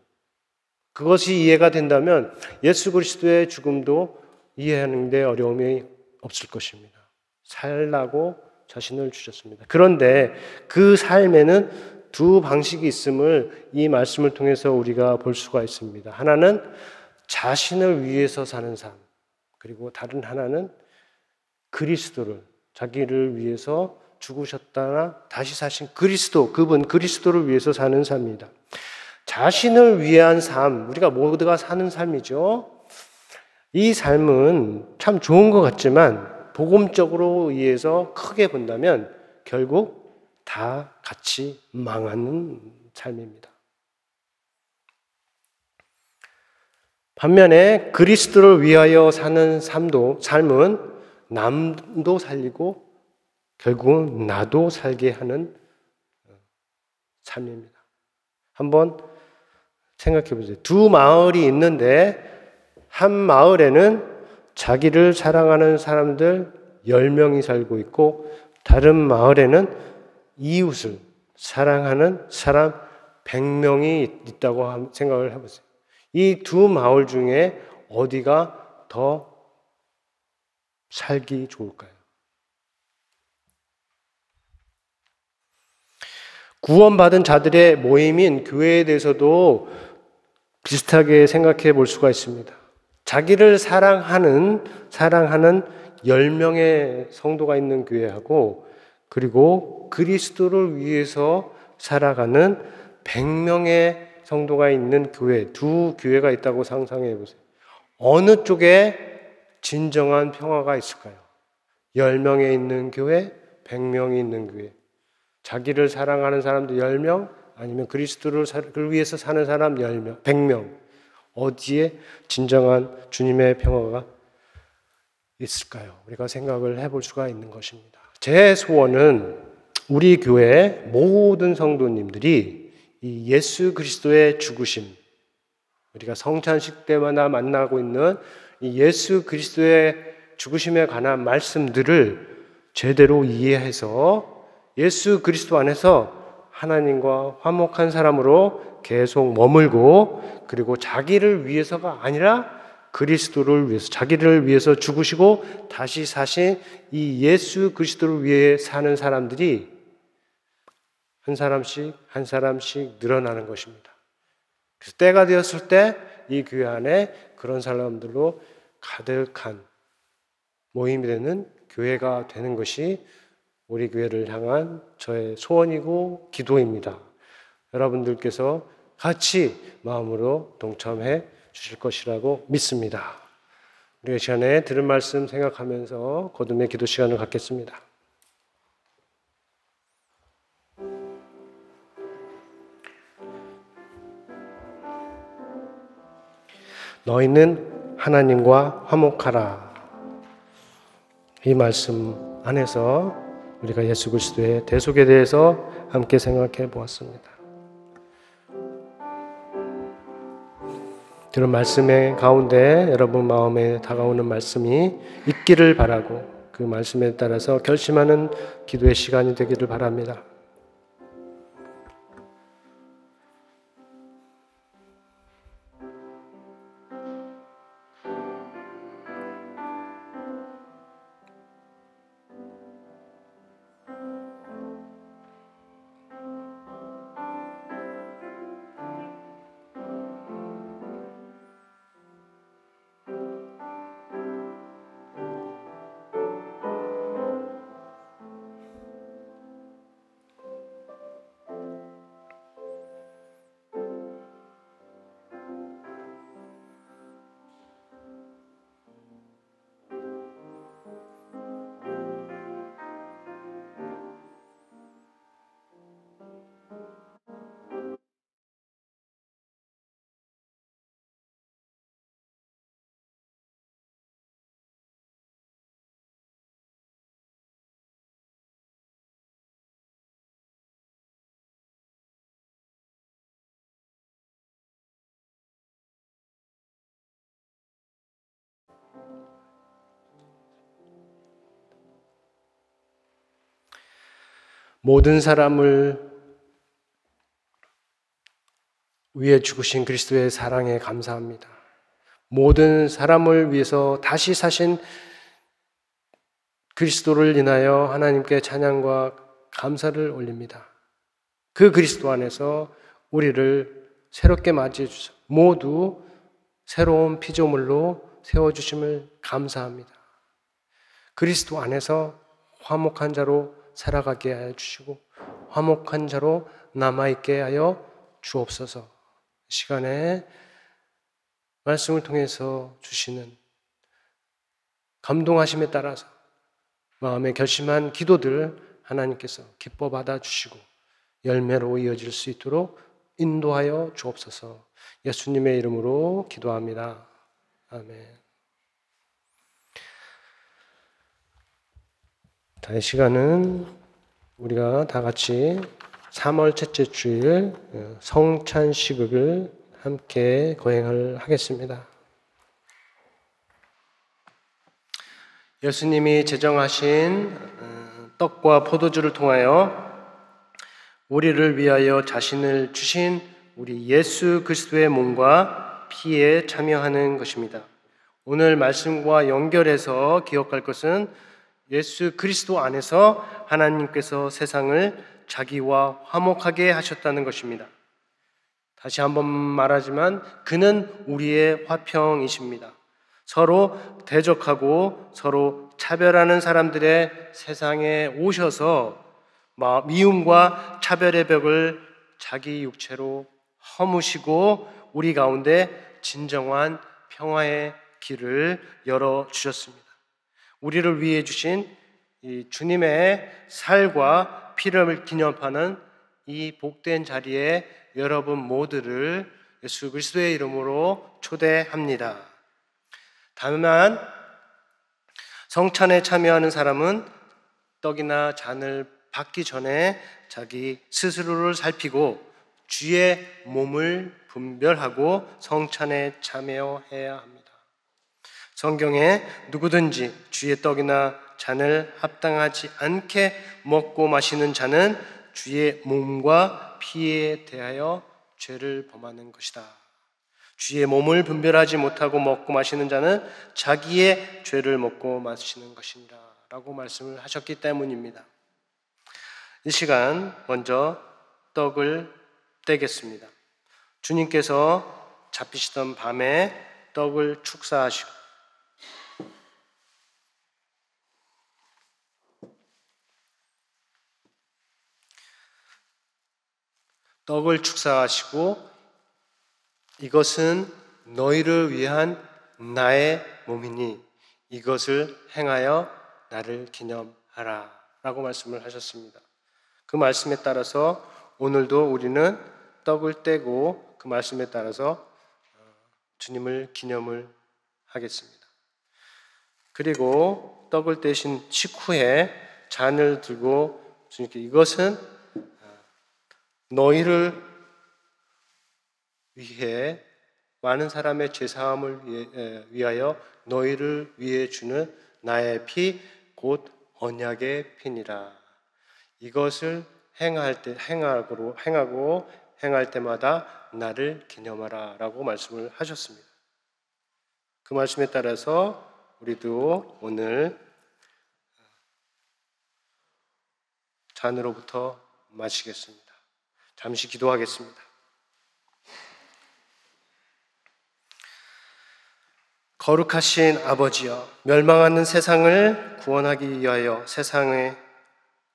Speaker 4: 그것이 이해가 된다면 예수 그리스도의 죽음도 이해하는 데 어려움이 없을 것입니다. 살라고 자신을 주셨습니다. 그런데 그 삶에는 두 방식이 있음을 이 말씀을 통해서 우리가 볼 수가 있습니다. 하나는 자신을 위해서 사는 삶, 그리고 다른 하나는 그리스도를, 자기를 위해서 죽으셨다나 다시 사신 그리스도, 그분 그리스도를 위해서 사는 삶입니다. 자신을 위한 삶, 우리가 모두가 사는 삶이죠. 이 삶은 참 좋은 것 같지만 복음적으로 의해서 크게 본다면 결국 다 같이 망하는 삶입니다. 반면에 그리스도를 위하여 사는 삶은 남도 살리고 결국은 나도 살게 하는 삶입니다. 한번 생각해 보세요. 두 마을이 있는데 한 마을에는 자기를 사랑하는 사람들 10명이 살고 있고 다른 마을에는 이웃을 사랑하는 사람 100명이 있다고 생각을 해보세요. 이 두 마을 중에 어디가 더 살기 좋을까요? 구원받은 자들의 모임인 교회에 대해서도 비슷하게 생각해 볼 수가 있습니다. 자기를 사랑하는 10명의 성도가 있는 교회하고 그리고 그리스도를 위해서 살아가는 100명의 성도가 있는 교회, 두 교회가 있다고 상상해 보세요. 어느 쪽에 진정한 평화가 있을까요? 10명에 있는 교회, 100명이 있는 교회. 자기를 사랑하는 사람들 10명, 아니면 그리스도를 위해서 사는 사람 10명, 100명. 어디에 진정한 주님의 평화가 있을까요? 우리가 생각을 해볼 수가 있는 것입니다. 제 소원은 우리 교회 모든 성도님들이 이 예수 그리스도의 죽으심, 우리가 성찬식 때마다 만나고 있는 이 예수 그리스도의 죽으심에 관한 말씀들을 제대로 이해해서 예수 그리스도 안에서 하나님과 화목한 사람으로 계속 머물고 그리고 자기를 위해서가 아니라 그리스도를 위해서, 자기를 위해서 죽으시고 다시 사신 이 예수 그리스도를 위해 사는 사람들이 한 사람씩 늘어나는 것입니다. 그래서 때가 되었을 때 이 교회 안에 그런 사람들로 가득한 모임이 되는 교회가 되는 것이 우리 교회를 향한 저의 소원이고 기도입니다. 여러분들께서 같이 마음으로 동참해 주실 것이라고 믿습니다. 우리가 시간에 들은 말씀 생각하면서 거듭의 기도 시간을 갖겠습니다. 너희는 하나님과 화목하라. 이 말씀 안에서 우리가 예수 그리스도의 대속에 대해서 함께 생각해 보았습니다. 들은 말씀의 가운데 여러분 마음에 다가오는 말씀이 있기를 바라고 그 말씀에 따라서 결심하는 기도의 시간이 되기를 바랍니다. 모든 사람을 위해 죽으신 그리스도의 사랑에 감사합니다. 모든 사람을 위해서 다시 사신 그리스도를 인하여 하나님께 찬양과 감사를 올립니다. 그 그리스도 안에서 우리를 새롭게 맞이해 주셔서 모두 새로운 피조물로 세워주심을 감사합니다. 그리스도 안에서 화목한 자로 살아가게 하여 주시고 화목한 자로 남아있게 하여 주옵소서. 시간에 말씀을 통해서 주시는 감동하심에 따라서 마음에 결심한 기도들 하나님께서 기뻐 받아주시고 열매로 이어질 수 있도록 인도하여 주옵소서. 예수님의 이름으로 기도합니다. 아멘. 이 시간은 우리가 다 같이 3월 첫째 주일 성찬식을 함께 거행을 하겠습니다. 예수님이 제정하신 떡과 포도주를 통하여 우리를 위하여 자신을 주신 우리 예수 그리스도의 몸과 피에 참여하는 것입니다. 오늘 말씀과 연결해서 기억할 것은 예수 그리스도 안에서 하나님께서 세상을 자기와 화목하게 하셨다는 것입니다. 다시 한번 말하지만 그는 우리의 화평이십니다. 서로 대적하고 서로 차별하는 사람들의 세상에 오셔서 미움과 차별의 벽을 자기 육체로 허무시고 우리 가운데 진정한 평화의 길을 열어주셨습니다. 우리를 위해 주신 이 주님의 살과 피를 기념하는 이 복된 자리에 여러분 모두를 예수 그리스도의 이름으로 초대합니다. 다만 성찬에 참여하는 사람은 떡이나 잔을 받기 전에 자기 스스로를 살피고 주의 몸을 분별하고 성찬에 참여해야 합니다. 성경에 누구든지 주의 떡이나 잔을 합당하지 않게 먹고 마시는 자는 주의 몸과 피에 대하여 죄를 범하는 것이다. 주의 몸을 분별하지 못하고 먹고 마시는 자는 자기의 죄를 먹고 마시는 것이니라 라고 말씀을 하셨기 때문입니다. 이 시간 먼저 떡을 떼겠습니다. 주님께서 잡히시던 밤에 떡을 축사하시고 이것은 너희를 위한 나의 몸이니 이것을 행하여 나를 기념하라 라고 말씀을 하셨습니다. 그 말씀에 따라서 오늘도 우리는 떡을 떼고 그 말씀에 따라서 주님을 기념을 하겠습니다. 그리고 떡을 떼신 직후에 잔을 들고 주님께 이것은 너희를 위해 많은 사람의 죄사함을 위하여 너희를 위해 주는 나의 피 곧 언약의 피니라. 이것을 행하고 행할 때마다 나를 기념하라 라고 말씀을 하셨습니다. 그 말씀에 따라서 우리도 오늘 잔으로부터 마시겠습니다. 잠시 기도하겠습니다. 거룩하신 아버지여, 멸망하는 세상을 구원하기 위하여 세상에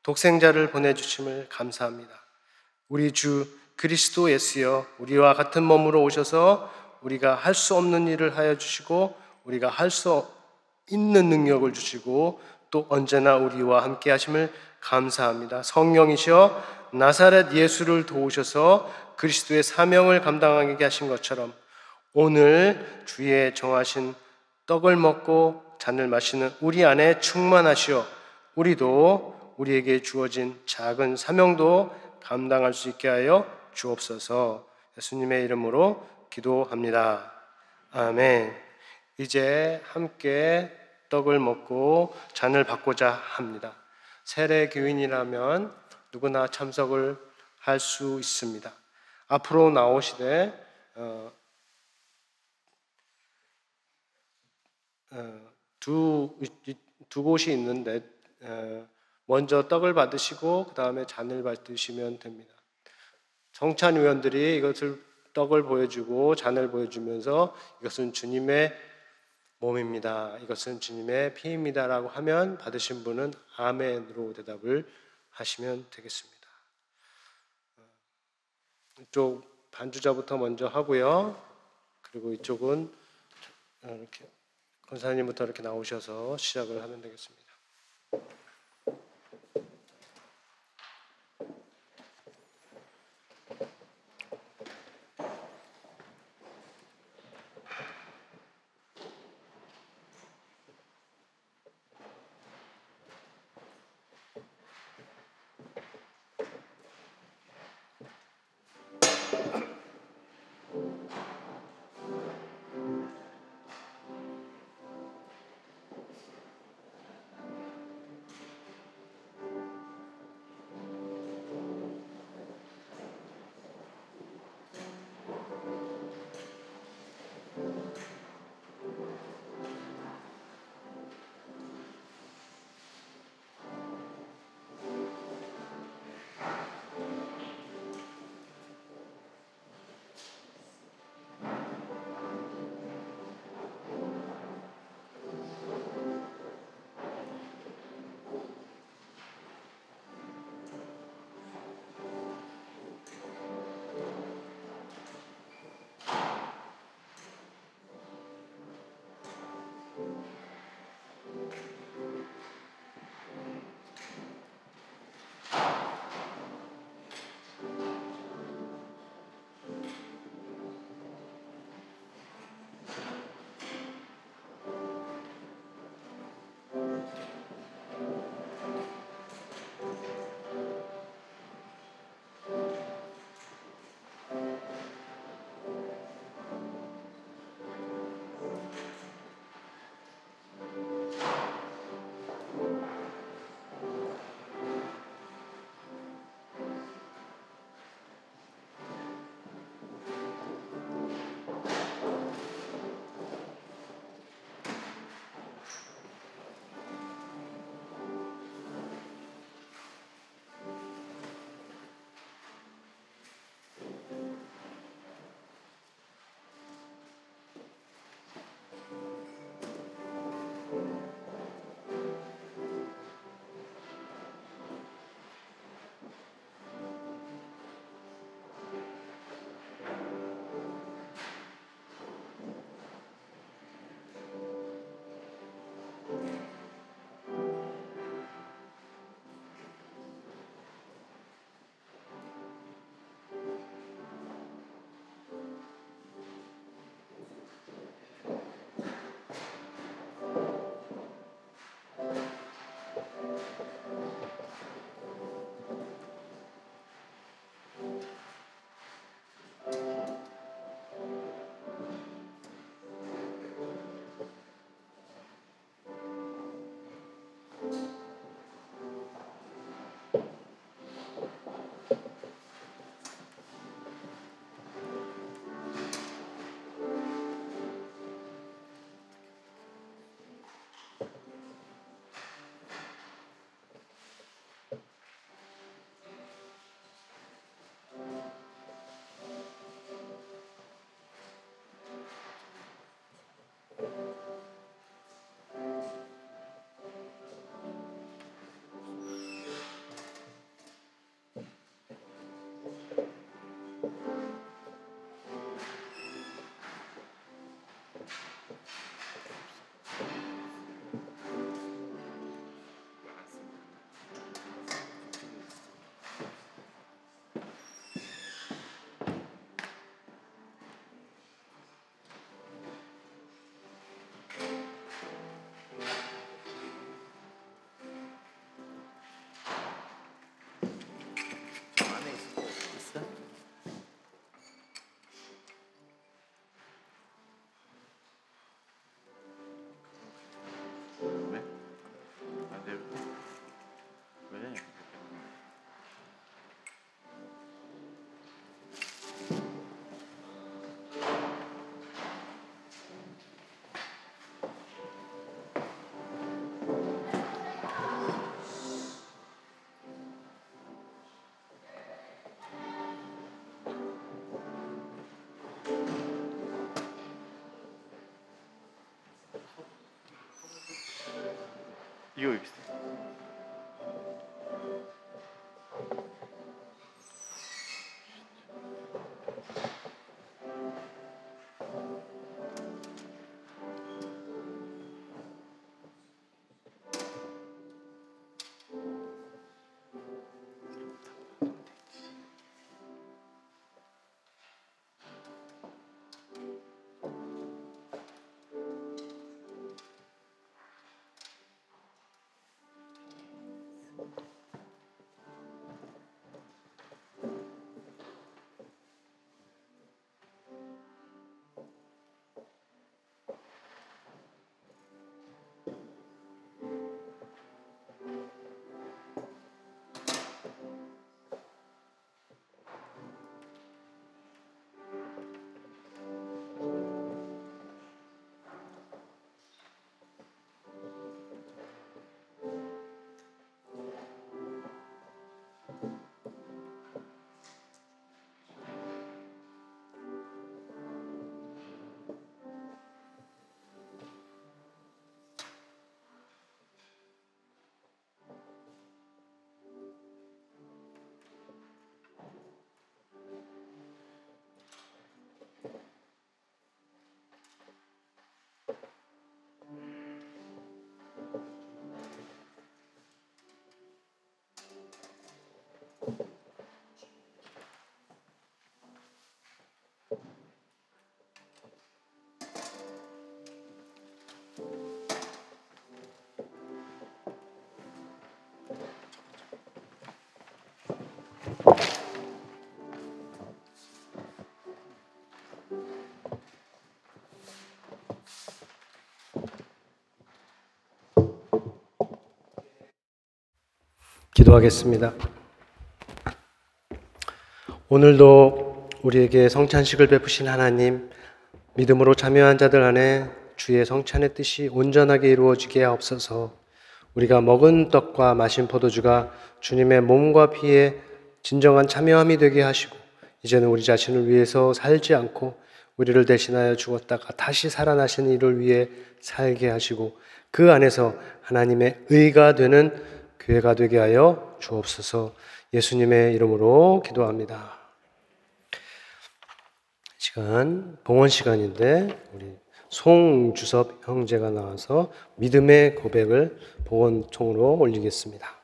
Speaker 4: 독생자를 보내주심을 감사합니다. 우리 주 그리스도 예수여, 우리와 같은 몸으로 오셔서 우리가 할 수 없는 일을 하여 주시고 우리가 할 수 있는 능력을 주시고 또 언제나 우리와 함께 하심을 감사합니다. 성령이시여, 나사렛 예수를 도우셔서 그리스도의 사명을 감당하게 하신 것처럼 오늘 주의 정하신 떡을 먹고 잔을 마시는 우리 안에 충만하시어 우리도 우리에게 주어진 작은 사명도 감당할 수 있게 하여 주옵소서. 예수님의 이름으로 기도합니다. 아멘. 이제 함께 떡을 먹고 잔을 받고자 합니다. 세례 교인이라면 누구나 참석을 할 수 있습니다. 앞으로 나오시되 두 곳이 있는데 먼저 떡을 받으시고 그 다음에 잔을 받으시면 됩니다. 성찬위원들이 이것을 떡을 보여주고 잔을 보여주면서 이것은 주님의 몸입니다. 이것은 주님의 피입니다라고 하면 받으신 분은 아멘으로 대답을 하시면 되겠습니다. 이쪽 반주자부터 먼저 하고요. 그리고 이쪽은 이렇게 권사님부터 이렇게 나오셔서 시작을 하면 되겠습니다.
Speaker 1: 이거 여기 있어요.
Speaker 4: 기도하겠습니다. 오늘도 우리에게 성찬식을 베푸신 하나님, 믿음으로 참여한 자들 안에 주의 성찬의 뜻이 온전하게 이루어지게 하옵소서. 우리가 먹은 떡과 마신 포도주가 주님의 몸과 피에 진정한 참여함이 되게 하시고, 이제는 우리 자신을 위해서 살지 않고 우리를 대신하여 죽었다가 다시 살아나신 이를 위해 살게 하시고, 그 안에서 하나님의 의가 되는 교회가 되게 하여 주옵소서. 예수님의 이름으로 기도합니다. 시간 봉헌 시간인데 우리 송주섭 형제가 나와서 믿음의 고백을 봉헌통으로 올리겠습니다.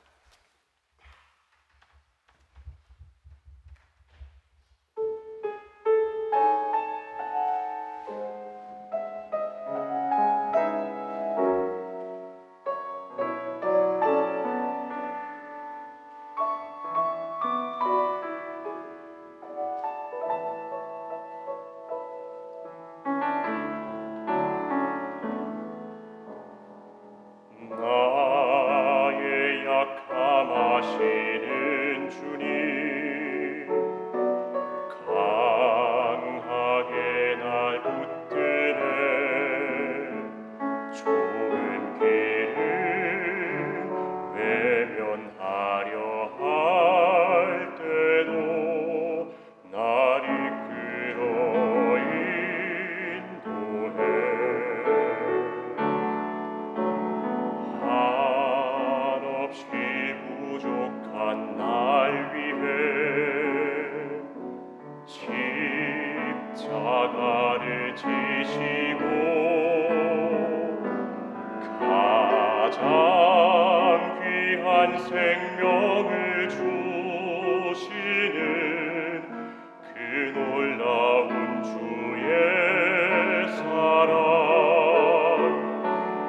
Speaker 5: 생명을 주시는 그 놀라운 주의 사랑,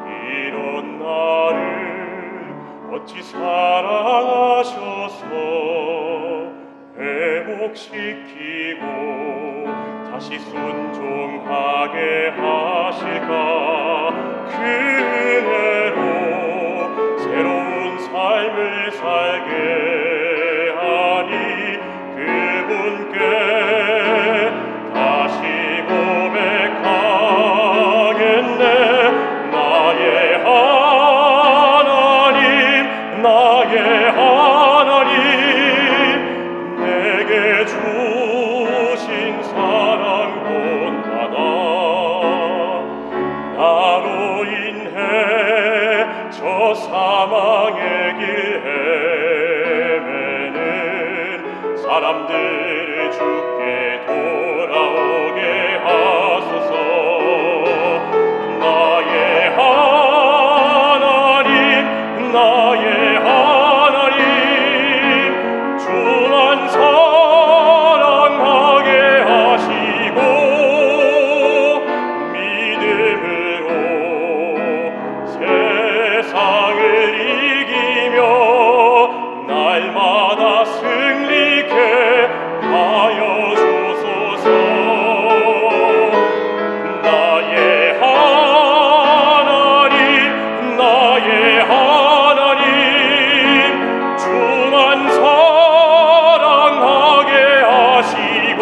Speaker 5: 이런 나를 어찌 사랑하셔서 회복시키고 다시 순종하게 하실까. 그 은혜로 새로운 삶을 살게 하니 그분께 다시 고백하겠네. 나의 하나님, 나의 하나님, 내게 주신 사랑 본받아. 나로 인해 저 사랑 사람들을 주께 돌아오게 하소서. 나의 하나님, 나의 하나님, 주만 사랑하게 하시고 믿음으로 세상을 이기며 날마다 승리케 하여 주소서. 나의 하나님, 나의 하나님, 주만 사랑하게 하시고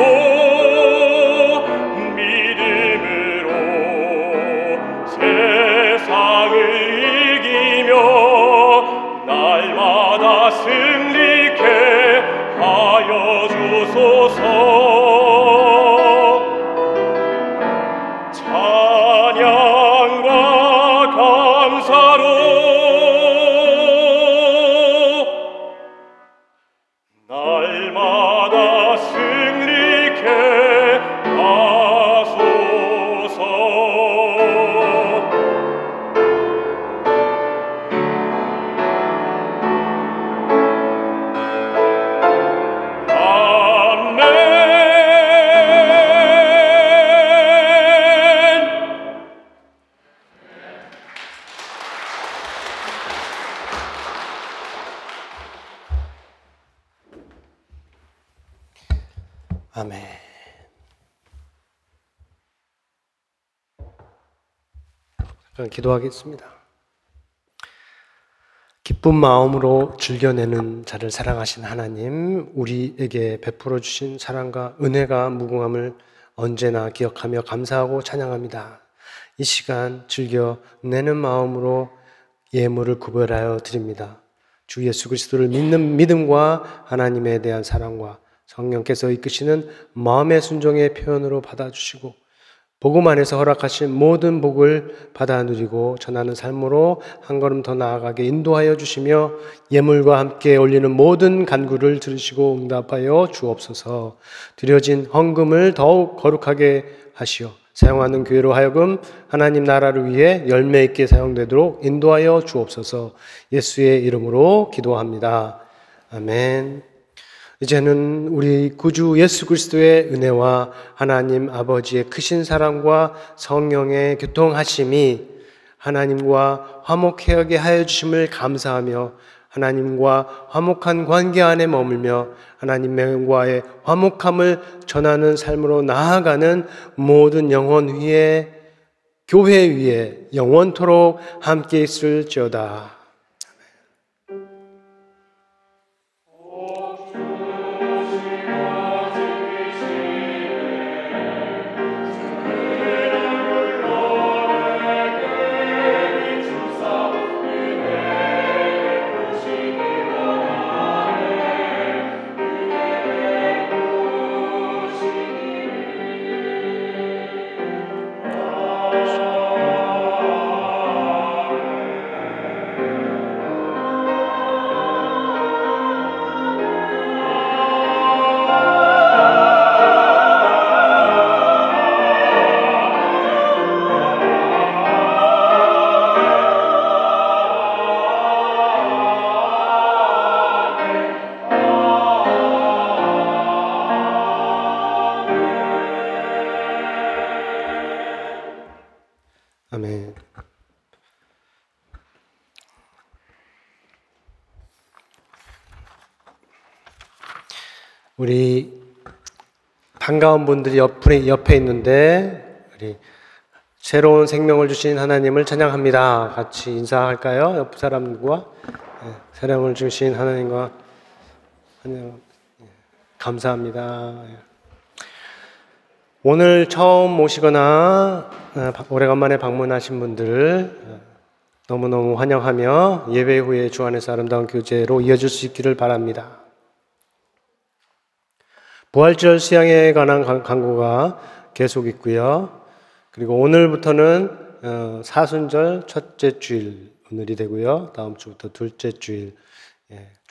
Speaker 5: 믿음으로 세상을 이기며 날마다 승리케 하여 주소서. 찬양과 감사로 날마다 승리케 하소서.
Speaker 4: 아멘. 잠깐 기도하겠습니다. 기쁜 마음으로 즐겨내는 자를 사랑하신 하나님, 우리에게 베풀어 주신 사랑과 은혜가 무궁함을 언제나 기억하며 감사하고 찬양합니다. 이 시간 즐겨내는 마음으로 예물을 구별하여 드립니다. 주 예수 그리스도를 믿는 믿음과 하나님에 대한 사랑과 성령께서 이끄시는 마음의 순종의 표현으로 받아주시고 복음 안에서 허락하신 모든 복을 받아 누리고 전하는 삶으로 한 걸음 더 나아가게 인도하여 주시며 예물과 함께 올리는 모든 간구를 들으시고 응답하여 주옵소서. 드려진 헌금을 더욱 거룩하게 하시어 사용하는 교회로 하여금 하나님 나라를 위해 열매 있게 사용되도록 인도하여 주옵소서. 예수의 이름으로 기도합니다. 아멘. 이제는 우리 구주 예수 그리스도의 은혜와 하나님 아버지의 크신 사랑과 성령의 교통하심이 하나님과 화목하게 하여 주심을 감사하며 하나님과 화목한 관계 안에 머물며 하나님과의 화목함을 전하는 삶으로 나아가는 모든 영혼 위에 교회 위에 영원토록 함께 있을지어다. 아멘. 우리 반가운 분들이 옆에 있는데 우리 새로운 생명을 주신 하나님을 찬양합니다. 같이 인사할까요? 옆 사람과 새로움을 주신 하나님과 감사합니다. 오늘 처음 오시거나 오래간만에 방문하신 분들을 너무너무 환영하며 예배 후에 주 안에서 아름다운 교제로 이어질 수 있기를 바랍니다. 부활절 수양에 관한 강구가 계속 있고요. 그리고 오늘부터는 사순절 첫째 주일 오늘이 되고요. 다음 주부터 둘째 주일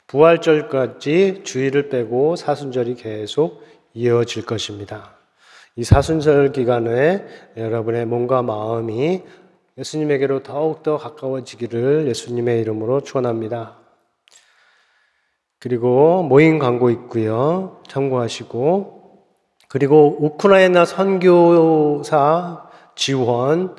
Speaker 4: 부활절까지 주일을 빼고 사순절이 계속 이어질 것입니다. 이 사순절 기간에 여러분의 몸과 마음이 예수님에게로 더욱더 가까워지기를 예수님의 이름으로 축원합니다. 그리고 모임 광고 있고요. 참고하시고, 그리고 우크라이나 선교사 지원에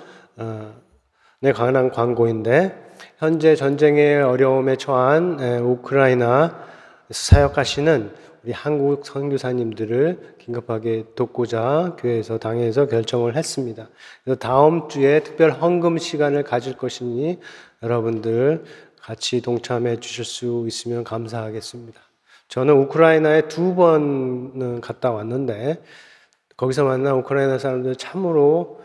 Speaker 4: 관한 광고인데, 현재 전쟁의 어려움에 처한 우크라이나 사역하시는 우리 한국 선교사님들을 긴급하게 돕고자 교회에서 당회에서 결정을 했습니다. 그래서 다음 주에 특별 헌금 시간을 가질 것이니 여러분들 같이 동참해 주실 수 있으면 감사하겠습니다. 저는 우크라이나에 2번 갔다 왔는데 거기서 만난 우크라이나 사람들 참으로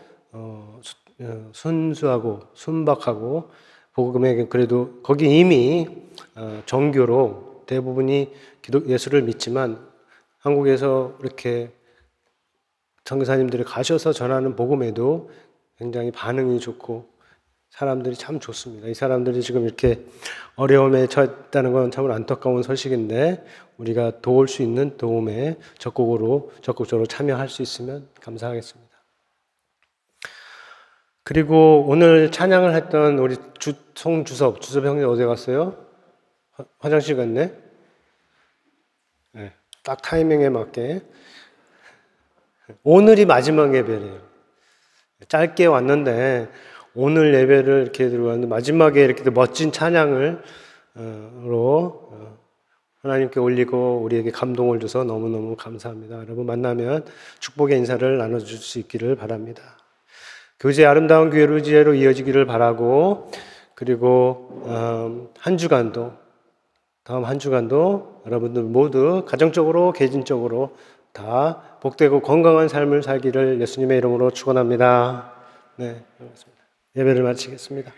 Speaker 4: 순수하고 순박하고 복음에 그래도 거기 이미 정교로 대부분이 예수를 믿지만 한국에서 이렇게 선교사님들이 가셔서 전하는 복음에도 굉장히 반응이 좋고 사람들이 참 좋습니다. 이 사람들이 지금 이렇게 어려움에 처했다는 건 참으로 안타까운 소식인데 우리가 도울 수 있는 도움에 적극적으로 참여할 수 있으면 감사하겠습니다. 그리고 오늘 찬양을 했던 우리 송주섭 형님 어디 갔어요? 화장실 갔네? 네, 딱 타이밍에 맞게. 오늘이 마지막 예배래요. 짧게 왔는데 오늘 예배를 이렇게 들어왔는데 마지막에 이렇게 멋진 찬양을 하나님께 올리고 우리에게 감동을 줘서 너무너무 감사합니다. 여러분 만나면 축복의 인사를 나눠줄 수 있기를 바랍니다. 교제 아름다운 교회로 지혜로 이어지기를 바라고, 그리고 다음 한 주간도 여러분들 모두 가정적으로 개인적으로 다 복되고 건강한 삶을 살기를 예수님의 이름으로 축원합니다. 네, 고맙습니다. 예배를 마치겠습니다.